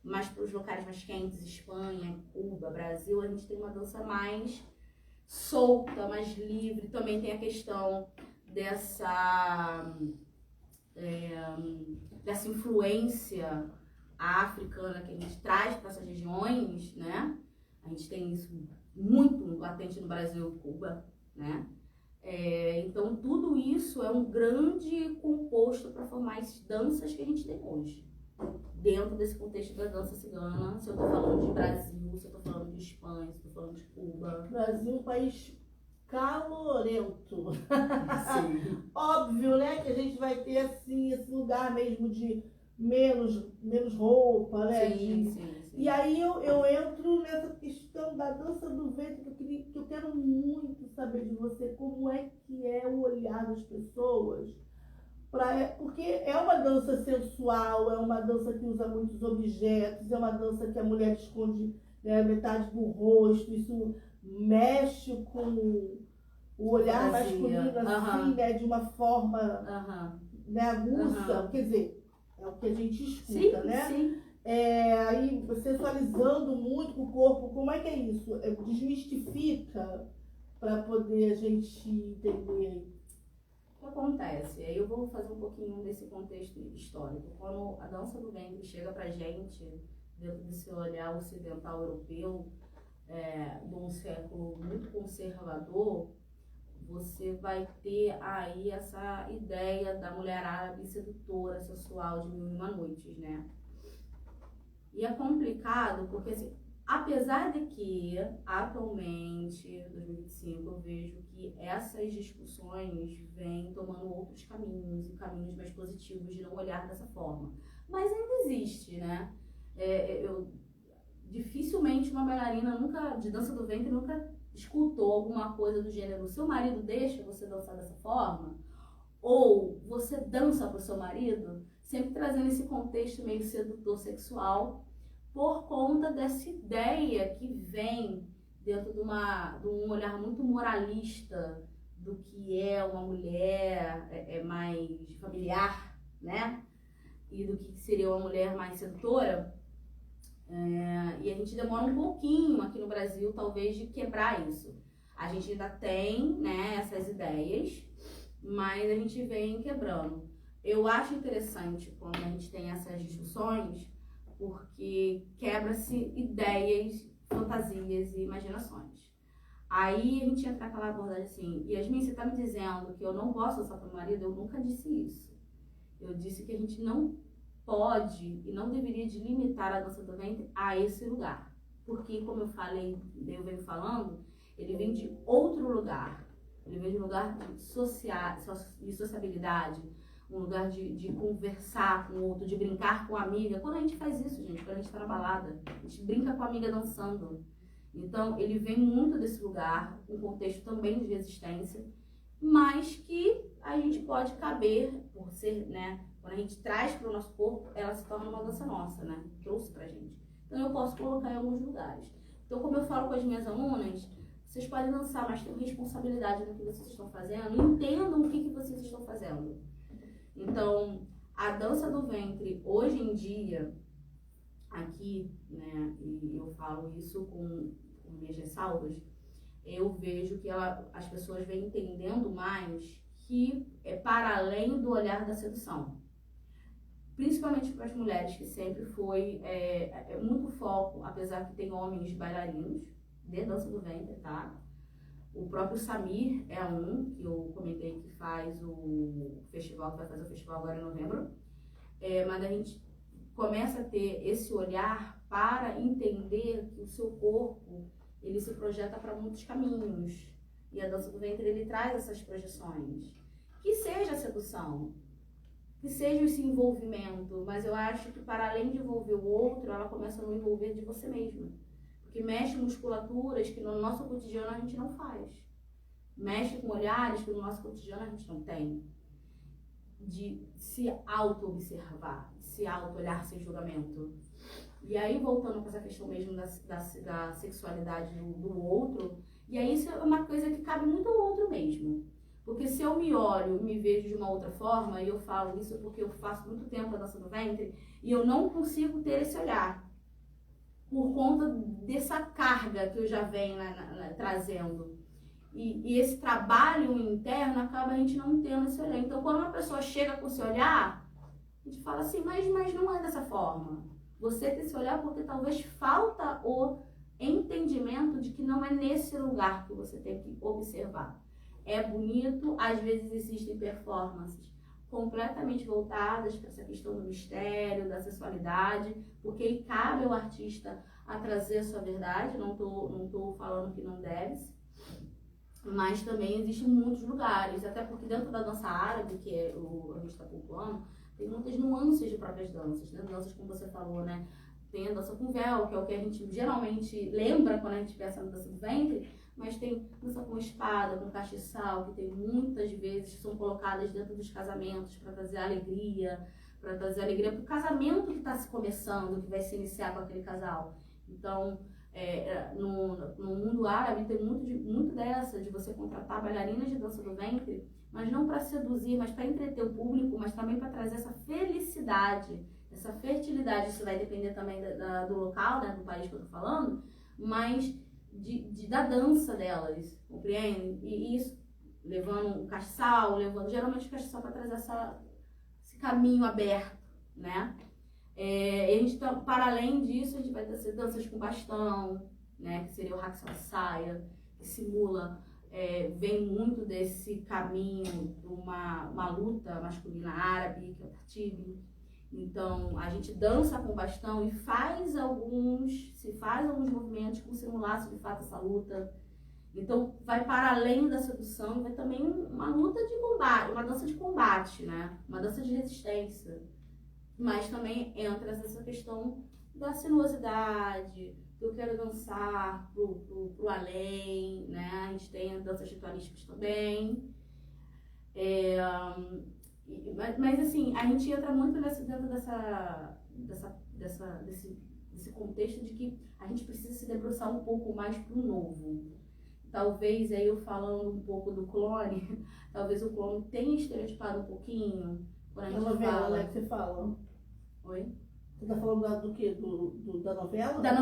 mais para os locais mais quentes, Espanha, Cuba, Brasil, a gente tem uma dança mais solta, mais livre. Também tem a questão dessa influência africana que a gente traz para essas regiões, né? A gente tem isso muito latente no Brasil e Cuba, né? Então tudo isso é um grande composto para formar as danças que a gente tem hoje. Dentro desse contexto da dança cigana, se eu tô falando de Brasil, se eu tô falando de Espanha, se eu tô falando de Cuba. Brasil é um país calorento. Sim. Óbvio, né, que a gente vai ter, assim, esse lugar mesmo de menos roupa, né? Sim. E aí eu entro nessa questão da dança do ventre, que eu quero muito saber de você, como é que é o olhar das pessoas. Porque é uma dança sensual, é uma dança que usa muitos objetos, é uma dança que a mulher esconde, né, metade do rosto, isso mexe com o olhar masculino, assim, né, de uma forma né, aguça, Aham. quer dizer, é o que a gente escuta, Sim, né? sim. Aí sensualizando muito o corpo, como é que é isso? Desmistifica para poder a gente entender. O que acontece? Aí eu vou fazer um pouquinho desse contexto histórico. Quando a dança do ventre chega pra gente, dentro desse olhar ocidental europeu, de um século muito conservador, você vai ter aí essa ideia da mulher árabe sedutora, sensual, de mil e uma noites, né? E é complicado porque, assim, apesar de que, atualmente, 2025, eu vejo que essas discussões vêm tomando outros caminhos e caminhos mais positivos de não olhar dessa forma. Mas ainda existe, né? Dificilmente uma bailarina de dança do ventre nunca escutou alguma coisa do gênero: seu marido deixa você dançar dessa forma? Ou você dança para o seu marido? Sempre trazendo esse contexto meio sedutor sexual, por conta dessa ideia que vem dentro de um olhar muito moralista do que é uma mulher mais familiar, né? E do que seria uma mulher mais sedutora. E a gente demora um pouquinho aqui no Brasil, talvez, de quebrar isso. A gente ainda tem, né, essas ideias, mas a gente vem quebrando. Eu acho interessante quando a gente tem essas discussões, porque quebra-se ideias, fantasias e imaginações. Aí a gente entra naquela abordagem assim: Yasmin, você tá me dizendo que eu não posso dançar para o marido? Eu nunca disse isso. Eu disse que a gente não pode e não deveria de limitar a dança do ventre a esse lugar. Porque, como eu falei, eu venho falando, ele vem de outro lugar. Ele vem de um lugar de sociabilidade, um lugar de conversar com o outro, de brincar com a amiga. Quando a gente faz isso, gente, quando a gente tá na balada, a gente brinca com a amiga dançando. Então, ele vem muito desse lugar, um contexto também de resistência, mas que a gente pode caber, por ser, né, quando a gente traz para o nosso corpo, ela se torna uma dança nossa, né, trouxe pra gente. Então, eu posso colocar em alguns lugares. Então, como eu falo com as minhas alunas, vocês podem dançar, mas tenham responsabilidade no que vocês estão fazendo, entendam o que vocês estão fazendo. Então, a dança do ventre, hoje em dia, aqui, né, e eu falo isso com minhas ressalvas, eu vejo que as pessoas vêm entendendo mais que é para além do olhar da sedução. Principalmente para as mulheres, que sempre foi muito foco, apesar que tem homens bailarinos de dança do ventre, tá? O próprio Samir é um, que eu comentei, que faz o festival, que vai fazer o festival agora em novembro. Mas a gente começa a ter esse olhar para entender que o seu corpo, ele se projeta para muitos caminhos. E a dança do ventre, ele traz essas projeções. Que seja a sedução, que seja esse envolvimento, mas eu acho que para além de envolver o outro, ela começa a não envolver de você mesma. Porque mexe musculaturas que no nosso cotidiano a gente não faz. Mexe com olhares que no nosso cotidiano a gente não tem. De se auto-observar, se auto-olhar sem julgamento. E aí, voltando para essa questão mesmo da sexualidade do outro, e aí isso é uma coisa que cabe muito ao outro mesmo. Porque se eu me olho e me vejo de uma outra forma, e eu falo isso porque eu faço muito tempo a dança do ventre, e eu não consigo ter esse olhar, por conta dessa carga que eu já venho trazendo. E esse trabalho interno acaba a gente não tendo esse olhar. Então, quando uma pessoa chega com esse olhar, a gente fala assim, mas não é dessa forma. Você tem esse olhar porque talvez falta o entendimento de que não é nesse lugar que você tem que observar. É bonito, às vezes existem performances completamente voltadas para essa questão do mistério, da sexualidade, porque aí cabe ao artista a trazer a sua verdade, não tô falando que não deve, mas também existem muitos lugares, até porque dentro da dança árabe, que a gente está pontuando, tem muitas nuances de próprias danças, né? Danças como você falou, né? Tem a dança com véu, que é o que a gente geralmente lembra quando a gente pensa na dança do ventre, mas tem dança com espada, com castiçal, que tem muitas vezes são colocadas dentro dos casamentos para trazer alegria para o casamento que está se começando, que vai se iniciar com aquele casal. Então, No mundo árabe tem muito dessa, de você contratar bailarinas de dança do ventre, mas não para seduzir, mas para entreter o público, mas também para trazer essa felicidade, essa fertilidade. Isso vai depender também do local, né, do país que eu tô falando, mas da dança delas, compreende? E isso, levando o castiçal, geralmente o castiçal para trazer esse caminho aberto, né? E a gente tá, para além disso, a gente vai ter danças com bastão, né, que seria o Raqs al-Saya, que simula, vem muito desse caminho de uma luta masculina árabe, que é o Tartibe. Então, a gente dança com bastão e faz alguns movimentos como simulasse de fato essa luta. Então, vai para além da sedução e vai também uma luta de combate, uma dança de combate, né? Uma dança de resistência. Mas também entra essa questão da sinuosidade, do eu quero dançar pro além, né? A gente tem danças ritualísticas também. Mas assim, a gente entra muito dentro desse contexto de que a gente precisa se debruçar um pouco mais pro novo. Talvez, aí eu falando um pouco do clone, talvez o clone tenha estereotipado um pouquinho. Quando a gente novela, né, que você fala. Oi? Você tá falando do quê? Da novela? Da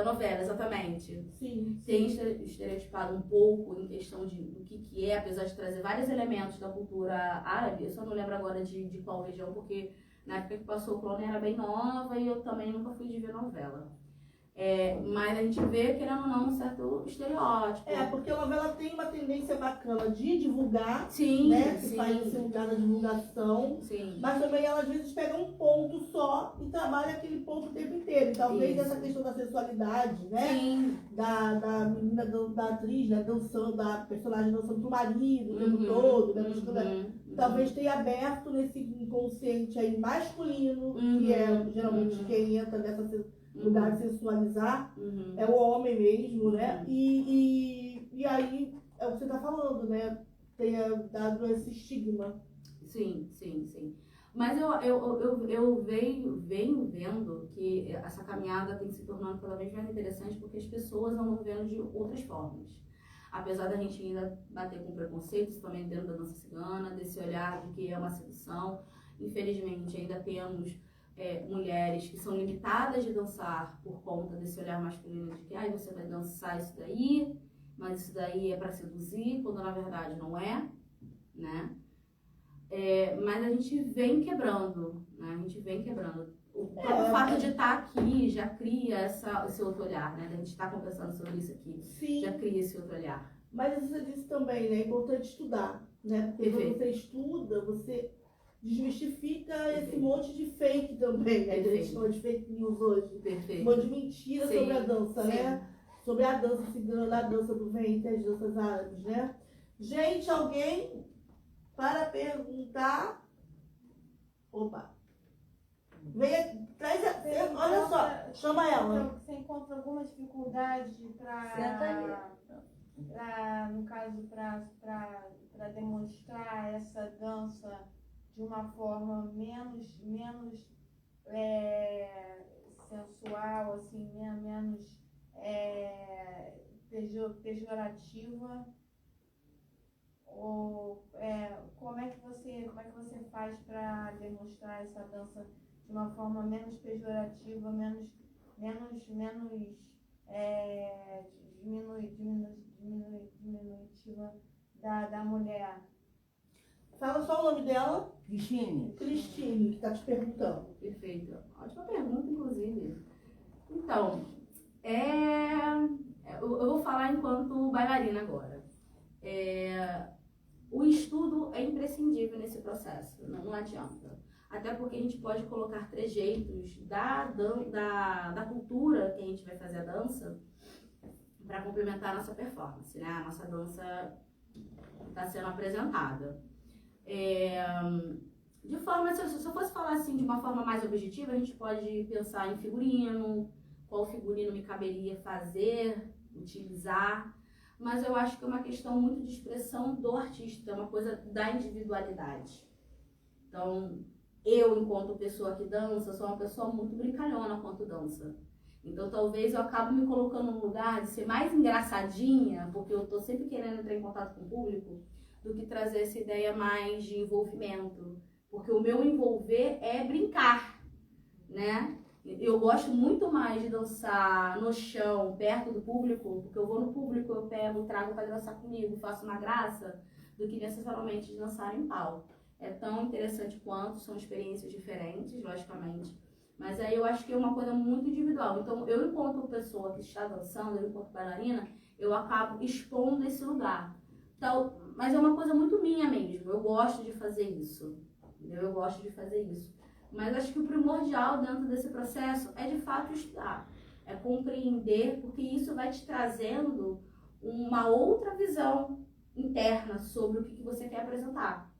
novela, exatamente. Sim. Tem estereotipado um pouco em questão do que é, apesar de trazer vários elementos da cultura árabe. Eu só não lembro agora de qual região, porque na época que passou o clone era bem nova e eu também nunca fui de ver novela. Mas a gente vê, querendo ou não, um certo estereótipo. Porque a novela tem uma tendência bacana de divulgar, sim, né? Que sim. faz esse lugar da divulgação. Sim. Mas também ela às vezes pega um ponto só e trabalha aquele ponto o tempo inteiro. E talvez essa questão da sensualidade, né? Sim. Da menina, da atriz, né? Dançando, da personagem dançando pro marido o tempo todo, né? Talvez tenha aberto nesse inconsciente aí masculino, que é geralmente quem entra nessa lugar de sensualizar, é o homem mesmo, né? E aí é o que você tá falando, né? Tenha dado esse estigma. Sim. Mas eu venho vendo que essa caminhada tem se tornando cada vez mais interessante porque as pessoas vão vendo de outras formas. Apesar da gente ainda bater com preconceitos também dentro da dança cigana, desse olhar de que é uma sedução, infelizmente ainda temos mulheres que são limitadas de dançar por conta desse olhar masculino de que você vai dançar isso daí, mas isso daí é para seduzir, quando na verdade não é, né? Mas a gente vem quebrando, né? O próprio fato de estar aqui já cria esse outro olhar, né? A gente está conversando sobre isso aqui, Sim. Já cria esse outro olhar. Mas você disse também, né? É importante estudar, né? Porque quando você estuda, você desmistifica esse monte de fake também, né? A gente chama de fake news hoje. Um monte de mentira sobre a dança, né? Sobre a dança cigana, a dança do ventre, as danças árabes, né? Gente, alguém para perguntar? Opa! Vem, traz olha só, chama ela. Então, você encontra alguma dificuldade no caso, para demonstrar essa dança de uma forma menos sensual, assim, menos pejorativa? Ou como é que você faz para demonstrar essa dança de uma forma menos pejorativa, menos diminutiva da mulher? Fala só o nome dela. Cristine, que tá te perguntando. Perfeito. Ótima pergunta, inclusive. Então, eu vou falar enquanto bailarina agora. O estudo é imprescindível nesse processo, não adianta. Até porque a gente pode colocar trejeitos da cultura que a gente vai fazer a dança para complementar a nossa performance, né? A nossa dança está sendo apresentada. De forma, se eu fosse falar assim de uma forma mais objetiva, a gente pode pensar em figurino, qual figurino me caberia fazer, utilizar, mas eu acho que é uma questão muito de expressão do artista, é uma coisa da individualidade. Então, eu, enquanto pessoa que dança, sou uma pessoa muito brincalhona quanto dança. Então talvez eu acabe me colocando num lugar de ser mais engraçadinha, porque eu tô sempre querendo entrar em contato com o público, do que trazer essa ideia mais de envolvimento. Porque o meu envolver é brincar, né? Eu gosto muito mais de dançar no chão, perto do público, porque eu vou no público, eu pego, trago para dançar comigo, faço uma graça, do que necessariamente de dançar em palco. É tão interessante quanto, são experiências diferentes, logicamente, mas aí eu acho que é uma coisa muito individual. Então, eu enquanto pessoa que está dançando, eu enquanto bailarina, eu acabo expondo esse lugar. Então, mas é uma coisa muito minha mesmo, eu gosto de fazer isso, entendeu? Eu gosto de fazer isso. Mas acho que o primordial dentro desse processo é de fato estudar, é compreender, porque isso vai te trazendo uma outra visão interna sobre o que você quer apresentar.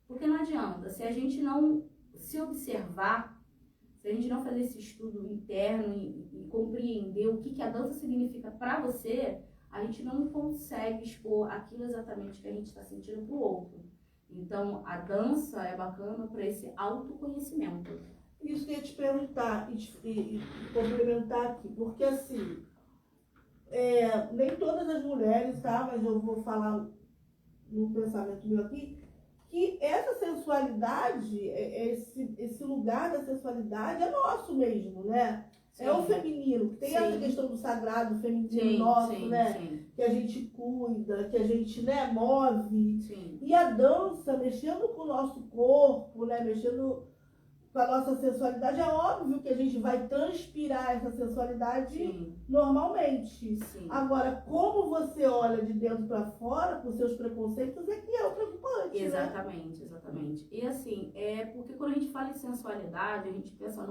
Porque não adianta, se a gente não se observar, se a gente não fazer esse estudo interno e compreender o que a dança significa para você, a gente não consegue expor aquilo exatamente que a gente está sentindo para o outro. Então, a dança é bacana para esse autoconhecimento. Isso que eu ia te perguntar e complementar aqui, porque assim, nem todas as mulheres, tá? Mas eu vou falar num pensamento meu aqui, que essa sensualidade, esse lugar da sensualidade é nosso mesmo, né? Sim. É o feminino, tem essa questão do sagrado feminino nosso, né? Sim. Que a gente cuida, que a gente, né, move. Sim. E a dança, mexendo com o nosso corpo, né, mexendo com a nossa sensualidade, é óbvio que a gente vai transpirar essa sensualidade normalmente. Sim. Agora, como você olha de dentro para fora, com seus preconceitos, é que é o preocupante, exatamente, né? Exatamente. E assim, porque quando a gente fala em sensualidade, a gente pensa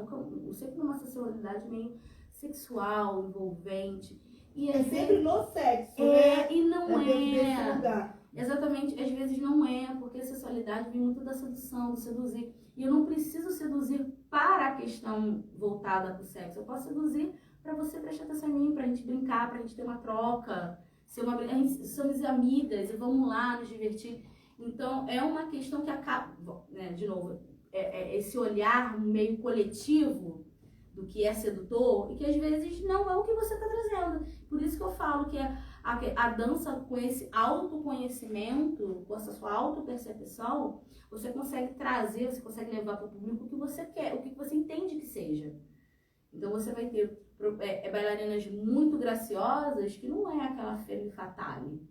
sempre numa sensualidade meio sexual, envolvente. E é sempre no sexo, né? E não desse lugar. Exatamente, às vezes não porque a sensualidade vem muito da sedução, do seduzir. E eu não preciso seduzir para a questão voltada para o sexo. Eu posso seduzir para você prestar atenção em mim, para a gente brincar, para a gente ter uma troca, somos amigas e vamos lá nos divertir. Então, é uma questão que acaba, né, de novo, esse olhar meio coletivo do que é sedutor e que às vezes não é o que você está trazendo. Por isso que eu falo que a dança com esse autoconhecimento, com essa sua autopercepção, você consegue trazer, você consegue levar para o público o que você quer, o que você entende que seja. Então você vai ter bailarinas muito graciosas que não é aquela femme fatale,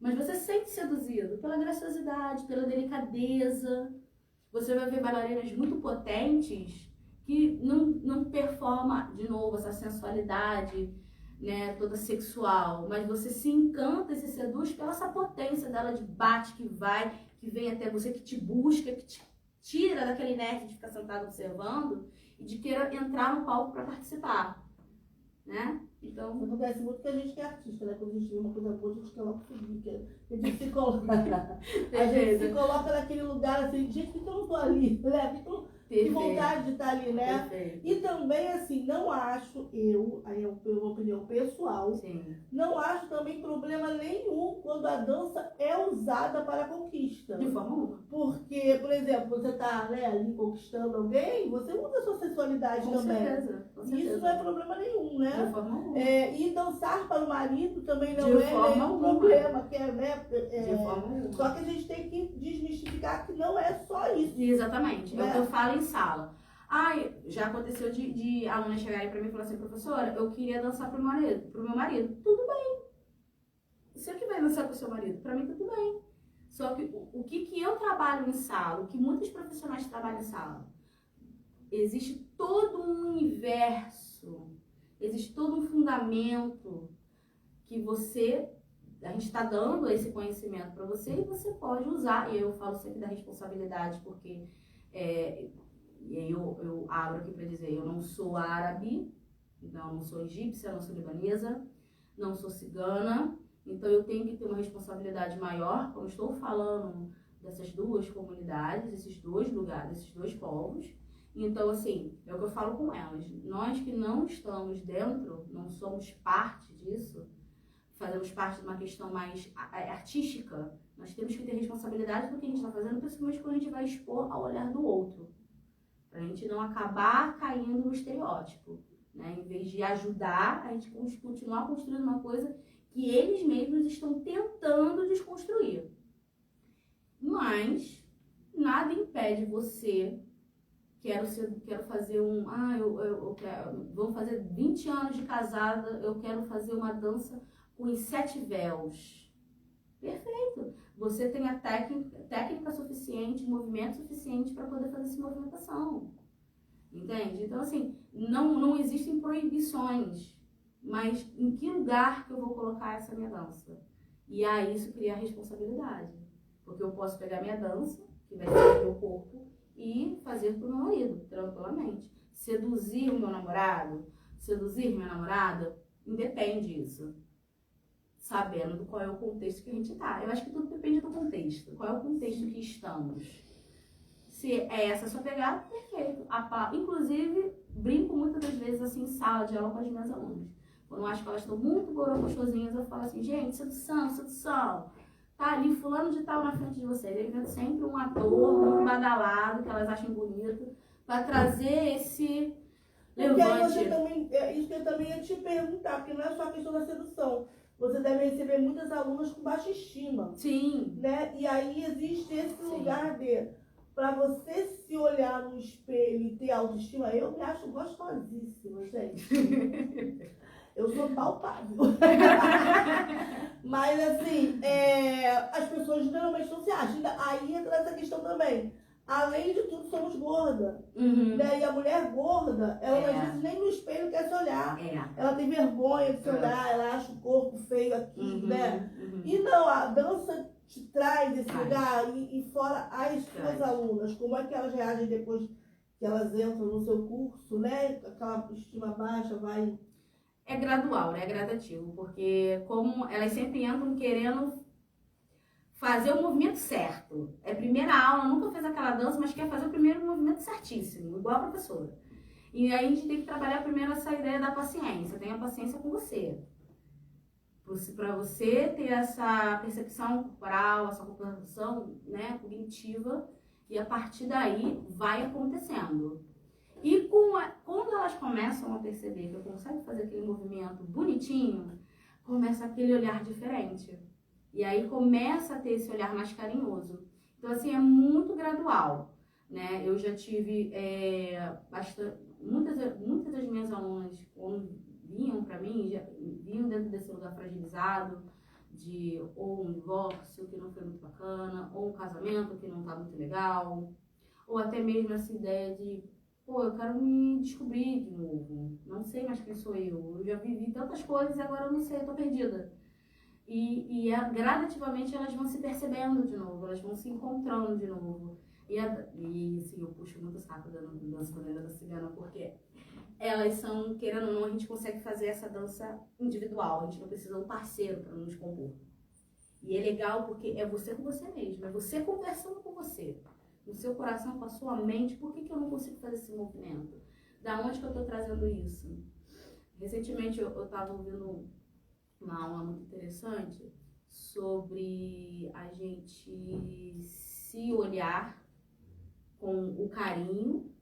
mas você se sente seduzido pela graciosidade, pela delicadeza. Você vai ver bailarinas muito potentes que não performa, de novo, essa sensualidade, né, toda sexual, mas você se encanta e se seduz pela essa potência dela de bate, que vem até você, que te busca, que te tira daquela inércia de ficar sentado observando e de querer entrar no palco para participar, né? Então, acontece muito que a gente que é artista, né? Quando a gente vê uma coisa boa, a gente quer logo subir, a gente se coloca, a gente se coloca naquele lugar assim, gente, por que eu não tô ali, né? Que vontade de estar ali, né? Perfeito. E também, assim, não acho, aí é uma opinião pessoal, não acho também problema nenhum quando a dança é usada para a conquista. De forma alguma. Porque, por exemplo, você tá, né, ali conquistando alguém, você usa a sua sensualidade com também. Certeza. Isso não é problema nenhum, né? De forma alguma. E dançar para o marido também não de é nenhum problema. Que é, né, de forma alguma. Só que a gente tem que desmistificar que não é só isso. Exatamente. Né? É o que eu falo em sala. Já aconteceu de alunas chegarem pra mim e falar assim, professora, eu queria dançar pro meu marido. Tudo bem. Você que vai dançar pro seu marido, pra mim tudo bem. Só que o que eu trabalho em sala, o que muitos profissionais trabalham em sala, existe todo um universo, existe todo um fundamento que a gente está dando esse conhecimento para você e você pode usar. E eu falo sempre da responsabilidade, porque e aí eu abro aqui para dizer, eu não sou árabe, então eu não sou egípcia, não sou libanesa, não sou cigana, então eu tenho que ter uma responsabilidade maior, como estou falando dessas duas comunidades, desses dois lugares, desses dois povos. Então, assim, é o que eu falo com elas. Nós que não estamos dentro, não somos parte disso, fazemos parte de uma questão mais artística, nós temos que ter responsabilidade do que a gente está fazendo, principalmente quando a gente vai expor ao olhar do outro. Pra gente não acabar caindo no estereótipo, né? Em vez de ajudar, a gente continuar construindo uma coisa que eles mesmos estão tentando desconstruir. Mas nada impede você, quero fazer vamos fazer 20 anos de casada, eu quero fazer uma dança com os 7 véus. Perfeito. Você tem a técnica suficiente, movimento suficiente para poder fazer essa movimentação. Entende? Então, assim, não existem proibições, mas em que lugar que eu vou colocar essa minha dança? E aí isso cria responsabilidade. Porque eu posso pegar minha dança, que vai ser o meu corpo, e fazer para o meu marido, tranquilamente. Seduzir o meu namorado, seduzir minha namorada, independe disso. Sabendo qual é o contexto que a gente tá. Eu acho que tudo depende do contexto. Qual é o contexto que estamos? Se é essa a sua pegada, perfeito. Inclusive, brinco muitas das vezes assim em sala de aula com as minhas alunas. Quando eu acho que elas estão muito gostosinhas, eu falo assim, gente, sedução. Tá ali fulano de tal na frente de vocês. Ele vem sempre um ator muito badalado, que elas acham bonito, para trazer esse Porque aí levante. você também, isso que eu também ia te perguntar, porque não é só a questão da sedução. Você deve receber muitas alunas com baixa estima. Sim. Né? E aí existe esse Sim. lugar para você se olhar no espelho e ter autoestima. Eu me acho gostosíssima, gente. Eu sou palpável. Mas assim, as pessoas geralmente não se acham. Aí entra essa questão também. Além de tudo, somos gordas. Né? E a mulher gorda, ela às vezes nem no espelho quer se olhar. Ela tem vergonha de se olhar, ela acha o corpo feio aqui, né? E não, a dança te traz esse lugar. E fora as suas alunas, como é que elas reagem depois que elas entram no seu curso, né? Aquela estima baixa vai... É gradual, né? É gradativo, porque como elas sempre entram querendo fazer o movimento certo. É primeira aula, nunca fez aquela dança, mas quer fazer o primeiro movimento certíssimo, igual a professora. E aí a gente tem que trabalhar primeiro essa ideia da paciência. Tenha paciência com você. Para você ter essa percepção corporal, essa compreensão, né, cognitiva, e a partir daí vai acontecendo. E quando elas começam a perceber que eu consigo fazer aquele movimento bonitinho, começa aquele olhar diferente. E aí começa a ter esse olhar mais carinhoso. Então, assim, é muito gradual, né? Eu já tive muitas das minhas alunas, quando vinham para mim, já vinham dentro desse lugar fragilizado, de ou um divórcio que não foi muito bacana, ou um casamento que não tá muito legal, ou até mesmo essa ideia de, pô, eu quero me descobrir de novo, não sei mais quem sou eu já vivi tantas coisas e agora eu não sei, eu tô perdida. E gradativamente elas vão se percebendo de novo, elas vão se encontrando de novo. E assim, eu puxo muito o saco da dança da cigana, porque elas são, querendo ou não, a gente consegue fazer essa dança individual, a gente não precisa de um parceiro para nos compor. E é legal porque é você com você mesmo, é você conversando com você, no seu coração, com a sua mente. Por que eu não consigo fazer esse movimento? Da onde que eu estou trazendo isso? Recentemente eu estava ouvindo uma aula muito interessante sobre a gente se olhar com o carinho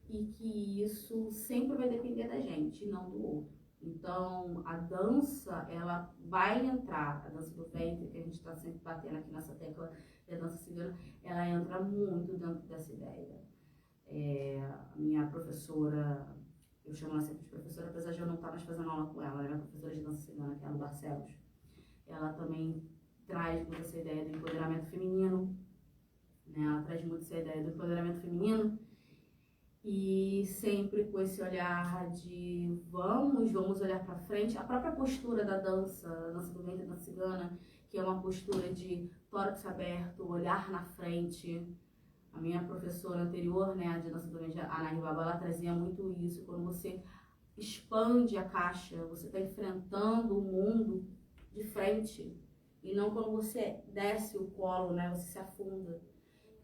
e que isso sempre vai depender da gente, não do outro. Então, a dança, ela vai entrar, a dança do ventre, que a gente está sempre batendo aqui nessa tecla, e a dança cigana, ela entra muito dentro dessa ideia. A minha professora, eu chamo ela sempre de professora, apesar de eu não estar mais fazendo aula com ela, minha professora de dança cigana, que é a Lu Barcelos, ela também traz muito essa ideia do empoderamento feminino, né? Ela traz muito essa ideia do empoderamento feminino, e sempre com esse olhar de vamos olhar para frente. A própria postura da dança, a dança do ventre, da dança cigana, que é uma postura de tórax aberto, olhar na frente. A minha professora anterior, né, a de dança do ventre, a Ana Ribaba, ela trazia muito isso. Quando você expande a caixa, você está enfrentando o mundo de frente. E não quando você desce o colo, né, você se afunda.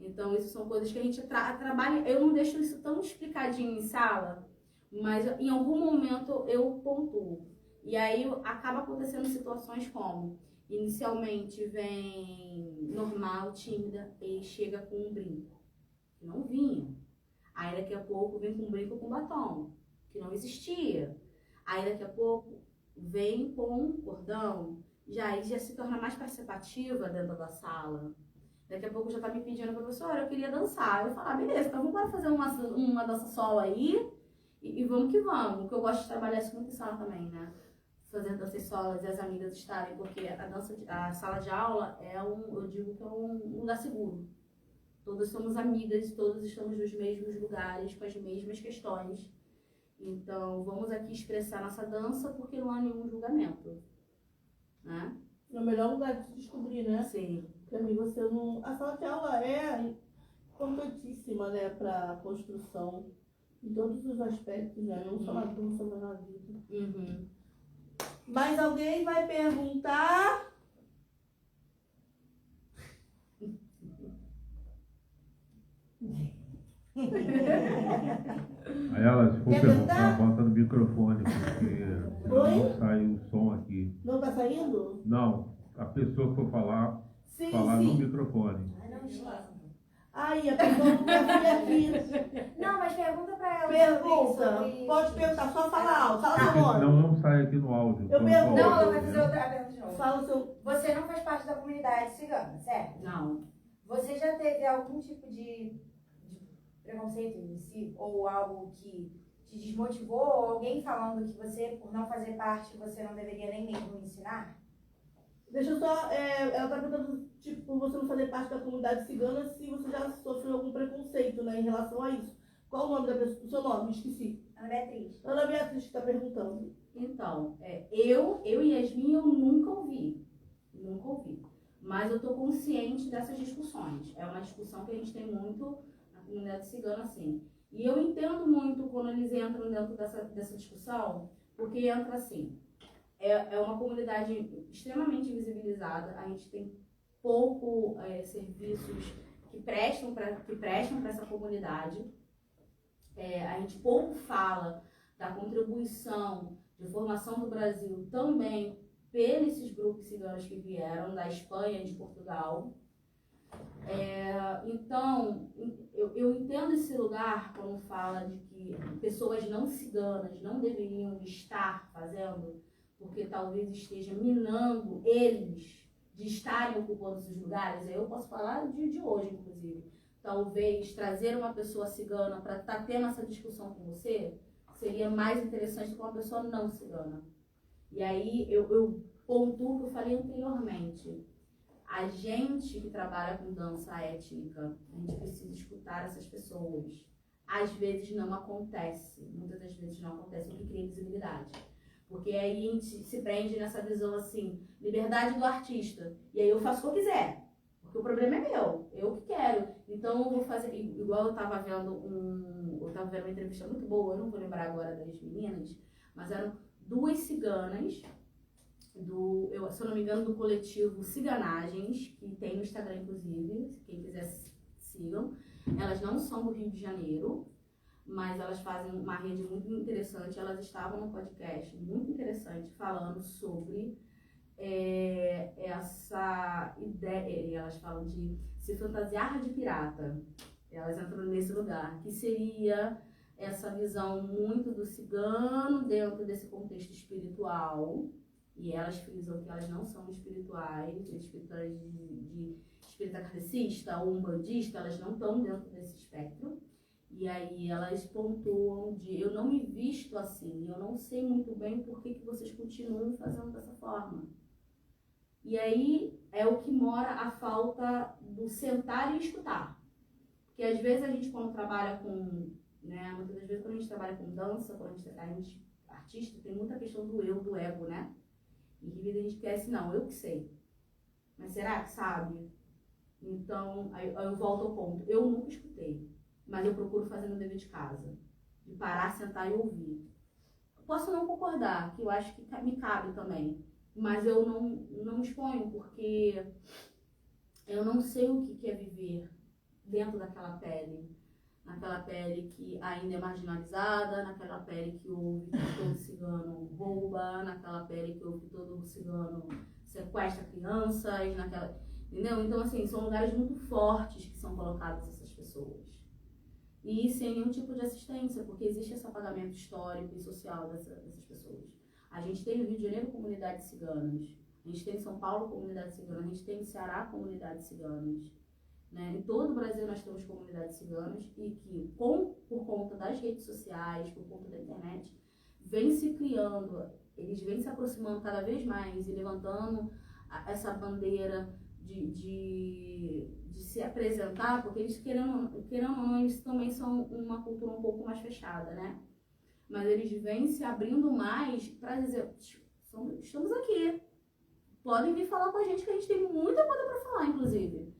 Então, isso são coisas que a gente trabalha. Eu não deixo isso tão explicadinho em sala, mas em algum momento eu pontuo. E aí acaba acontecendo situações como, inicialmente vem normal, tímida, e chega com um brinco, que não vinha. Aí daqui a pouco vem com um brinco com batom, que não existia. Aí daqui a pouco vem com um cordão, já se torna mais participativa dentro da sala. Daqui a pouco já tá me pedindo, professora, eu queria dançar. Eu falo, beleza, então vamos fazer uma dança solo aí e vamos que vamos. Porque eu gosto de trabalhar isso muito em sala também, né? Fazer danças solas e as amigas estarem, porque a sala de aula eu digo que é um lugar seguro. Todas somos amigas, todas estamos nos mesmos lugares, com as mesmas questões. Então, vamos aqui expressar nossa dança porque não há nenhum julgamento, né? É o melhor lugar de se descobrir, né? Sim. Pra mim, você não... A sala de aula é importantíssima, né? Pra construção em todos os aspectos, né? Não só na dança, mas na vida. Uhum. Mas alguém vai perguntar... Aí ela, se for Quer perguntar, perguntar? bota no microfone, porque senão Oi? não sai o som aqui. Não tá saindo? Não, a pessoa que for falar Sim, no sim. microfone. Ah, não está. Aí, a pessoa não quer vir aqui. Não, mas pergunta pra ela. Pergunta. sobre- Pode perguntar, só fala alto. Fala seu Porque nome. senão não sai aqui no áudio. Eu Então, pergunto. Não, coloca, ela vai fazer entendeu? outra pergunta de novo. Fala o seu... Você não faz parte da comunidade cigana, certo? Não. Você já teve algum tipo de preconceito em si? Ou algo que te desmotivou? Ou alguém falando que você, por não fazer parte, você não deveria nem mesmo ensinar? Deixa eu só... ela tá perguntando, tipo, por você não fazer parte da comunidade cigana, se você já sofreu algum preconceito, né, em relação a isso. Qual o nome da pessoa? O seu nome? Esqueci. Ana Beatriz. Ana Beatriz que tá perguntando. Então, eu e Yasmin, eu nunca ouvi. Nunca ouvi. Mas eu tô consciente dessas discussões. É uma discussão que a gente tem muito na comunidade cigana, assim. E eu entendo muito quando eles entram dentro dessa discussão, porque entra assim. É uma comunidade extremamente invisibilizada. A gente tem pouco serviços que prestam para essa comunidade. A gente pouco fala da contribuição de formação do Brasil também pelos grupos ciganos que vieram da Espanha e de Portugal. Então, eu entendo esse lugar quando fala de que pessoas não ciganas não deveriam estar fazendo, porque talvez esteja minando eles de estarem ocupando esses lugares. Aí eu posso falar de hoje, inclusive. Talvez trazer uma pessoa cigana para estar tendo essa discussão com você seria mais interessante do que uma pessoa não cigana. E aí eu pontuo o que eu falei anteriormente. A gente que trabalha com dança étnica, a gente precisa escutar essas pessoas. Às vezes não acontece, muitas das vezes não acontece, o que cria visibilidade. Porque aí a gente se prende nessa visão assim, liberdade do artista. E aí eu faço o que eu quiser. Porque o problema é meu, eu que quero. Então eu vou fazer, igual eu tava vendo uma entrevista muito boa, eu não vou lembrar agora das meninas, mas eram duas ciganas, se eu não me engano, do coletivo Ciganagens, que tem no Instagram, inclusive, quem quiser sigam. Elas não são do Rio de Janeiro, mas elas fazem uma rede muito interessante. Elas estavam no podcast muito interessante, falando sobre essa ideia, elas falam de se fantasiar de pirata. Elas entram nesse lugar, que seria essa visão muito do cigano dentro desse contexto espiritual. E elas frisam que elas não são espirituais de espírita kardecista ou umbandista, elas não estão dentro desse espectro. E aí elas pontuam de, eu não me visto assim, eu não sei muito bem por que vocês continuam fazendo dessa forma. E aí é o que mora a falta do sentar e escutar. Porque às vezes a gente quando trabalha com, né, muitas das vezes quando a gente trabalha com dança, quando a gente artista, tem muita questão do eu, do ego, né? E que a gente quer assim, não, eu que sei. Mas será que sabe? Então, aí eu volto ao ponto. Eu nunca escutei, mas eu procuro fazer meu dever de casa. De parar, sentar e ouvir. Posso não concordar, que eu acho que me cabe também. Mas eu não exponho, porque eu não sei o que é viver dentro daquela pele. Naquela pele que ainda é marginalizada, naquela pele que ouve que todo cigano rouba, naquela pele que ouve que todo cigano sequestra crianças, entendeu? Então, assim, são lugares muito fortes que são colocadas essas pessoas. e sem nenhum tipo de assistência, porque existe esse apagamento histórico e social dessas pessoas. A gente tem no Rio de Janeiro comunidades ciganas, a gente tem em São Paulo comunidades ciganas, a gente tem em Ceará comunidades ciganas. Né? Em todo o Brasil nós temos comunidades ciganas e que, por conta das redes sociais, por conta da internet, vem se criando, eles vêm se aproximando cada vez mais e levantando essa bandeira de se apresentar, porque eles, querendo ou não, eles também são uma cultura um pouco mais fechada, né? Mas eles vêm se abrindo mais para dizer, estamos aqui, podem vir falar com a gente, que a gente tem muita coisa para falar, inclusive.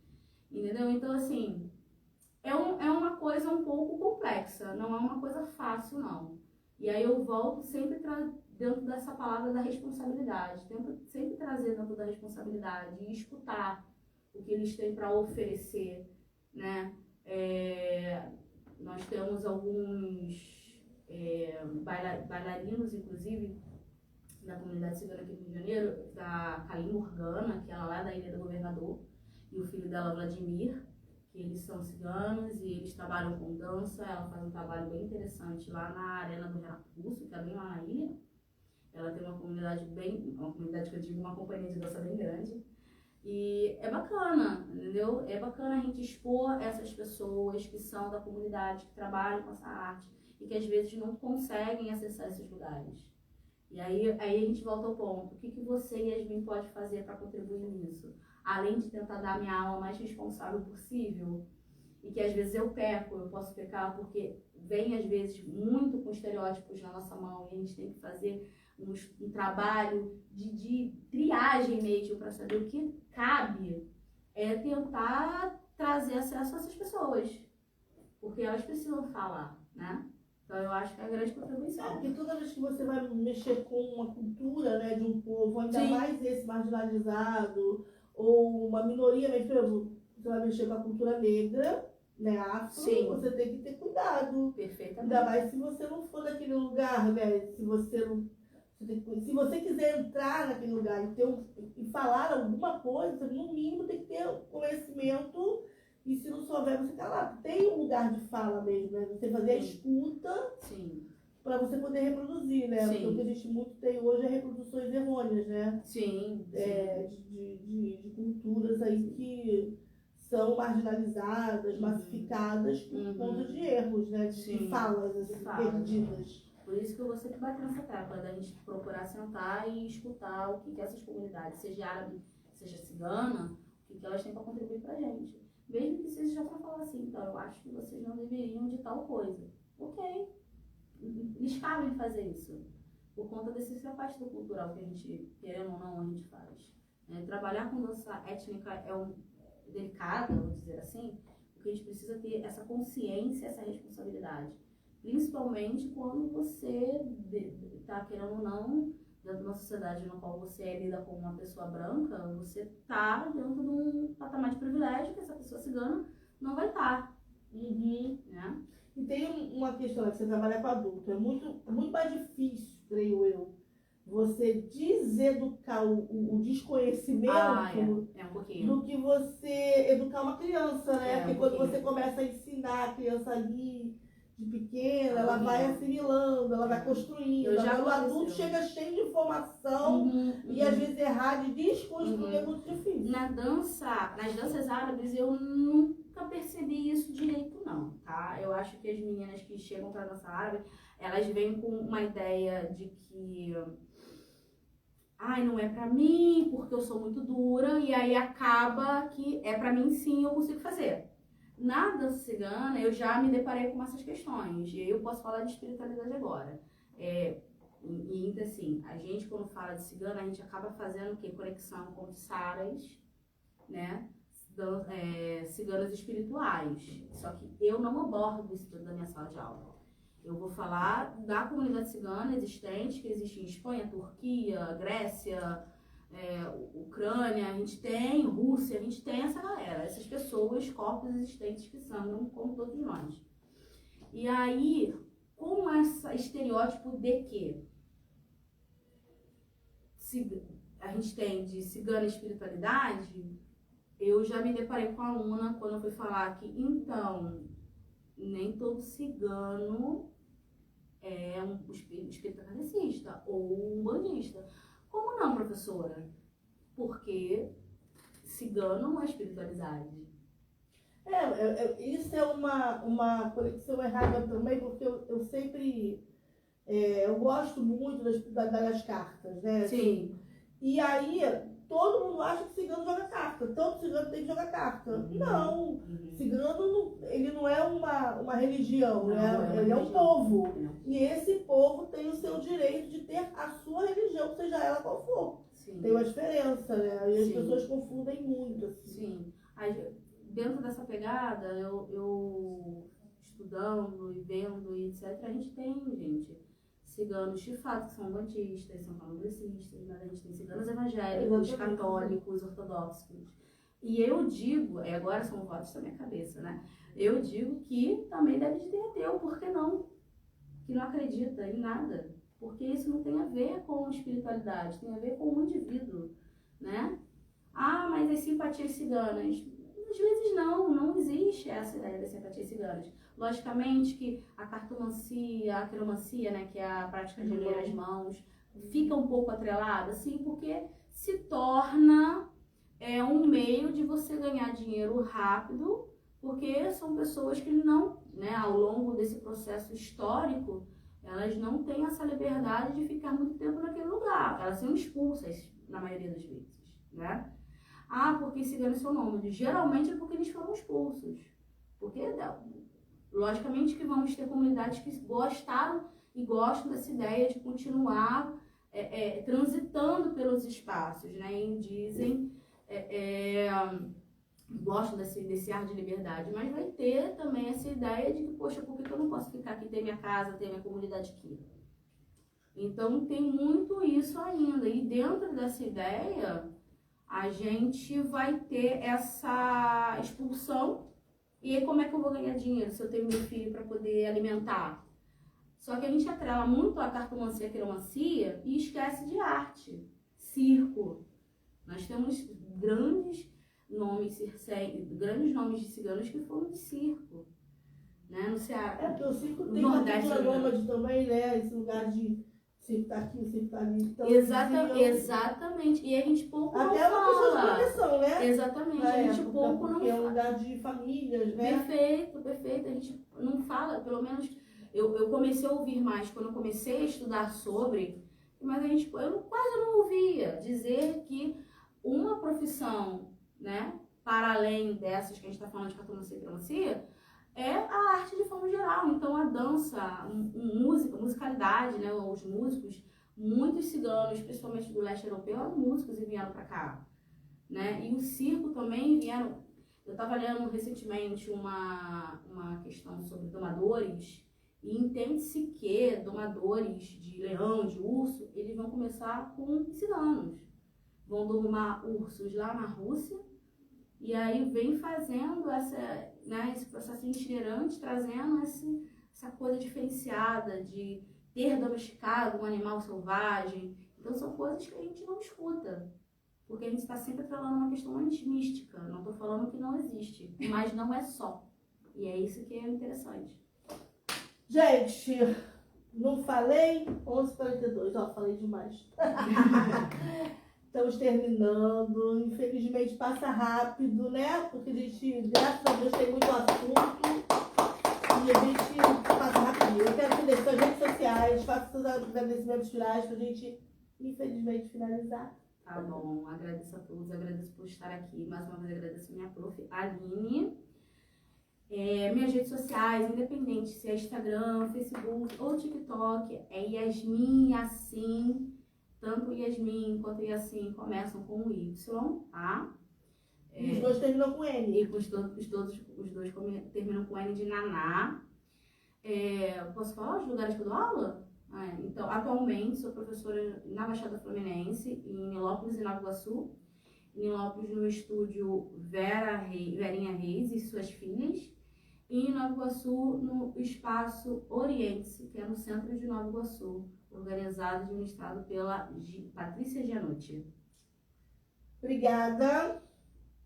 Entendeu? Então, assim, é uma coisa um pouco complexa, não é uma coisa fácil, não. E aí eu volto sempre dentro dessa palavra da responsabilidade, tento sempre trazer dentro da responsabilidade e escutar o que eles têm para oferecer, né? Nós temos alguns bailarinos, inclusive, da comunidade cigana aqui no Rio de Janeiro, da Kalim Morgana, que ela é lá da Ilha do Governador, e o filho dela, Vladimir, que eles são ciganos e eles trabalham com dança. Ela faz um trabalho bem interessante lá na Arena do Renato Russo, que é bem lá na ilha. Ela tem uma comunidade que eu digo, uma companhia de dança bem grande. E é bacana, entendeu? É bacana a gente expor essas pessoas que são da comunidade, que trabalham com essa arte e que às vezes não conseguem acessar esses lugares. E aí a gente volta ao ponto. O que você, Yasmin, pode fazer para contribuir nisso? Além de tentar dar a minha alma mais responsável possível, e que às vezes eu peco, eu posso pecar porque vem às vezes muito com estereótipos na nossa mão e a gente tem que fazer um trabalho de triagem mesmo para saber o que cabe, tentar trazer acesso a essas pessoas, porque elas precisam falar, né? Então eu acho que é a grande contribuição. Porque toda vez que você vai mexer com uma cultura, né, de um povo, ainda Sim. mais esse marginalizado, ou uma minoria, mas, por exemplo, você vai mexer com a cultura negra, né, afro, Sim. você tem que ter cuidado. Perfeitamente. Ainda mais se você não for daquele lugar, né, se você quiser entrar naquele lugar e falar alguma coisa, no mínimo tem que ter conhecimento, e se não souber, você calar. Tem um lugar de fala mesmo, né, você fazer a escuta. Sim. Para você poder reproduzir, né? Sim. Porque o que a gente muito tem hoje é reproduções errôneas, né? Sim. De culturas aí que são marginalizadas, massificadas por conta de erros, né? De falas, assim, perdidas. Por isso que eu vou sempre bater nessa tecla, da gente procurar sentar e escutar o que essas comunidades, seja árabe, seja cigana, o que elas têm para contribuir pra gente. Mesmo que seja já para falar assim, então eu acho que vocês não deveriam de tal coisa. Ok. Eles cabem fazer isso, por conta desse reparto cultural que a gente, querendo ou não, a gente faz. Trabalhar com dança étnica é delicado, vou dizer assim, porque a gente precisa ter essa consciência, essa responsabilidade. Principalmente quando você está, querendo ou não, dentro de uma sociedade na qual você é lida como uma pessoa branca, você está dentro de um patamar de privilégio que essa pessoa cigana não vai estar. Né? E tem uma questão, que você trabalha com adulto, é muito mais difícil, creio eu, você deseducar o desconhecimento é um pouquinho. do que você educar uma criança, né? Porque quando pouquinho. você começa a ensinar a criança ali de pequena, ela pouquinho. vai assimilando, ela vai construindo. Agora o adulto chega cheio de informação e às vezes errar de desconstruir é muito difícil. Nas danças árabes, eu nunca percebi isso direito, não, tá? Eu acho que as meninas que chegam pra dança árabe, elas vêm com uma ideia de que não é pra mim, porque eu sou muito dura, e aí acaba que é pra mim sim, eu consigo fazer. Na dança cigana, eu já me deparei com essas questões, e aí eu posso falar de espiritualidade agora. E assim, a gente quando fala de cigana, a gente acaba fazendo o quê? Conexão com os saras, né? Ciganas espirituais. Só que eu não abordo isso tudo na minha sala de aula. Eu vou falar da comunidade cigana existente, que existe em Espanha, Turquia, Grécia, Ucrânia, a gente tem, Rússia, a gente tem essa galera, essas pessoas, corpos existentes que sangram como todos nós. E aí, com esse estereótipo de que a gente tem de cigana espiritualidade, eu já me deparei com a aluna quando eu fui falar que, então, nem todo cigano é um espírita kardecista ou um bandista. Como não, professora? Porque cigano não é espiritualidade. Isso é uma conexão errada também, porque eu sempre... eu gosto muito das cartas, né? Sim. E aí, todo mundo acha que cigano joga carta. Todo cigano tem que jogar carta. Não. Cigano, ele não é uma religião, Não, né? não é uma Ele é um religião. povo. Não. E esse povo tem o seu direito de ter a sua religião, seja ela qual for. Sim. Tem uma diferença, né? E as Sim. pessoas confundem muito, assim. Sim. Dentro dessa pegada, eu estudando e vendo e etc., a gente tem, gente, ciganos de fato que são bantistas, são candomblessistas, mas a gente tem ciganos evangélicos, Exatamente. católicos, ortodoxos. E eu digo, agora são votos da minha cabeça, né? Eu digo que também deve ter ateu, por que não? Que não acredita em nada. Porque isso não tem a ver com espiritualidade, tem a ver com o indivíduo, né? Ah, mas as simpatias ciganas. Às vezes não existe essa ideia das simpatias ciganas. Logicamente que a cartomancia, a quiromancia, né, que é a prática de ler as mãos, fica um pouco atrelada, sim, porque se torna um meio de você ganhar dinheiro rápido, porque são pessoas que não, né, ao longo desse processo histórico, elas não têm essa liberdade de ficar muito tempo naquele lugar. Elas são expulsas, na maioria das vezes, né? Ah, porque ciganos são nômades. Geralmente é porque eles foram expulsos. Porque, logicamente, que vamos ter comunidades que gostaram e gostam dessa ideia de continuar transitando pelos espaços, né? E dizem, gostam desse ar de liberdade. Mas vai ter também essa ideia de que, poxa, por que eu não posso ficar aqui, ter minha casa, ter minha comunidade aqui? Então, tem muito isso ainda. E dentro dessa ideia, a gente vai ter essa expulsão. E aí, como é que eu vou ganhar dinheiro se eu tenho meu filho para poder alimentar? Só que a gente atrela muito a cartomancia e a quiromancia e esquece de arte, circo. Nós temos grandes nomes de ciganos que foram de circo, né? No Ceará. Porque o circo No tem uma Nordeste, cultura né? nômade também, né? Esse lugar de circo tá aqui, o circo tá ali. Então, Exatamente. E a gente pouco não até uma questão de fala. proteção, né? Exatamente. Na A gente época, pouco não porque é um fala. lugar de famílias, né? Perfeito. A gente não fala, pelo menos eu comecei a ouvir mais quando eu comecei a estudar sobre, mas eu quase não ouvia dizer que uma profissão, né, para além dessas que a gente está falando de cartomancia e quiromancia, é a arte de forma geral. Então a dança, música, musicalidade, né, os músicos, muitos ciganos, principalmente do leste europeu, eram músicos e vieram para cá, né? E o circo também vieram. Eu estava lendo recentemente uma questão sobre domadores e entende-se que domadores de leão, de urso, eles vão começar com ciganos. Vão domar ursos lá na Rússia e aí vem fazendo esse processo itinerante, trazendo essa coisa diferenciada de ter domesticado um animal selvagem. Então são coisas que a gente não escuta. Porque a gente está sempre falando uma questão mística. Não estou falando que não existe, mas não é só. E é isso que é interessante. Gente, não falei? 11h42, falei demais. Estamos terminando. Infelizmente passa rápido, né? Porque a gente, graças a Deus, tem muito assunto. E a gente passa rapidinho. Eu quero que deixe suas redes sociais, faça seus agradecimentos finais pra gente, infelizmente, finalizar. Tá bom, agradeço a todos, agradeço por estar aqui. Mais uma vez agradeço a minha prof, Aline. Minhas redes sociais, independente se é Instagram, Facebook ou TikTok, é Yasmin Yassin. Tanto Yasmin quanto Yassin começam com o Y, tá? E os dois terminam com N. E os dois terminam com N de Naná. Posso falar os lugares que eu dou aula? Então, atualmente sou professora na Baixada Fluminense, em Nilópolis e Nova Iguaçu. Em Nilópolis no estúdio Verinha Reis e suas filhas. E em Nova Iguaçu no Espaço Oriente, que é no centro de Nova Iguaçu, organizado e administrado pela Patrícia Gianotti. Obrigada.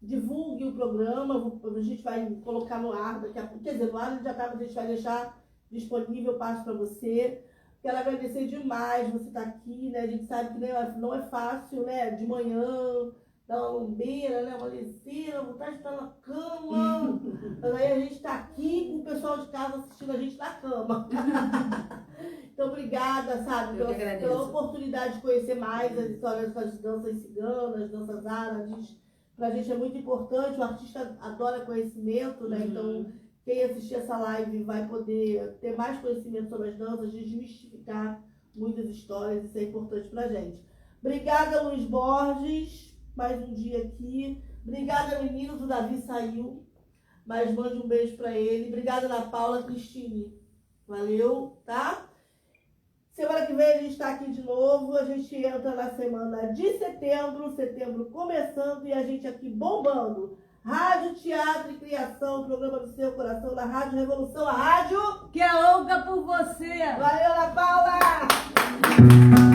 divulgue o programa, a gente vai colocar no ar daqui a pouco, quer dizer, no ar já tá, mas a gente vai deixar disponível, eu passo para você. Quero agradecer demais você estar aqui, né? A gente sabe que não é fácil, né? De manhã, dar uma lombeira, né? Uma leseira, vontade de estar na cama. Mas aí a gente está aqui com o pessoal de casa assistindo a gente na cama. Então, obrigada, sabe, pela oportunidade de conhecer mais as histórias das danças ciganas, danças árabes. Pra gente é muito importante, o artista adora conhecimento, né? Então, quem assistir essa live vai poder ter mais conhecimento sobre as danças, desmistificar muitas histórias, isso é importante pra gente. Obrigada, Luiz Borges, mais um dia aqui. Obrigada, meninos, o Davi saiu, mas mande um beijo pra ele. Obrigada, Ana Paula, Cristine. Valeu, tá? Semana que vem a gente está aqui de novo, a gente entra na semana de setembro começando e a gente aqui bombando. Rádio, teatro e criação, programa do seu coração na Rádio Revolução, a rádio que é louca por você. Valeu, Ana Paula!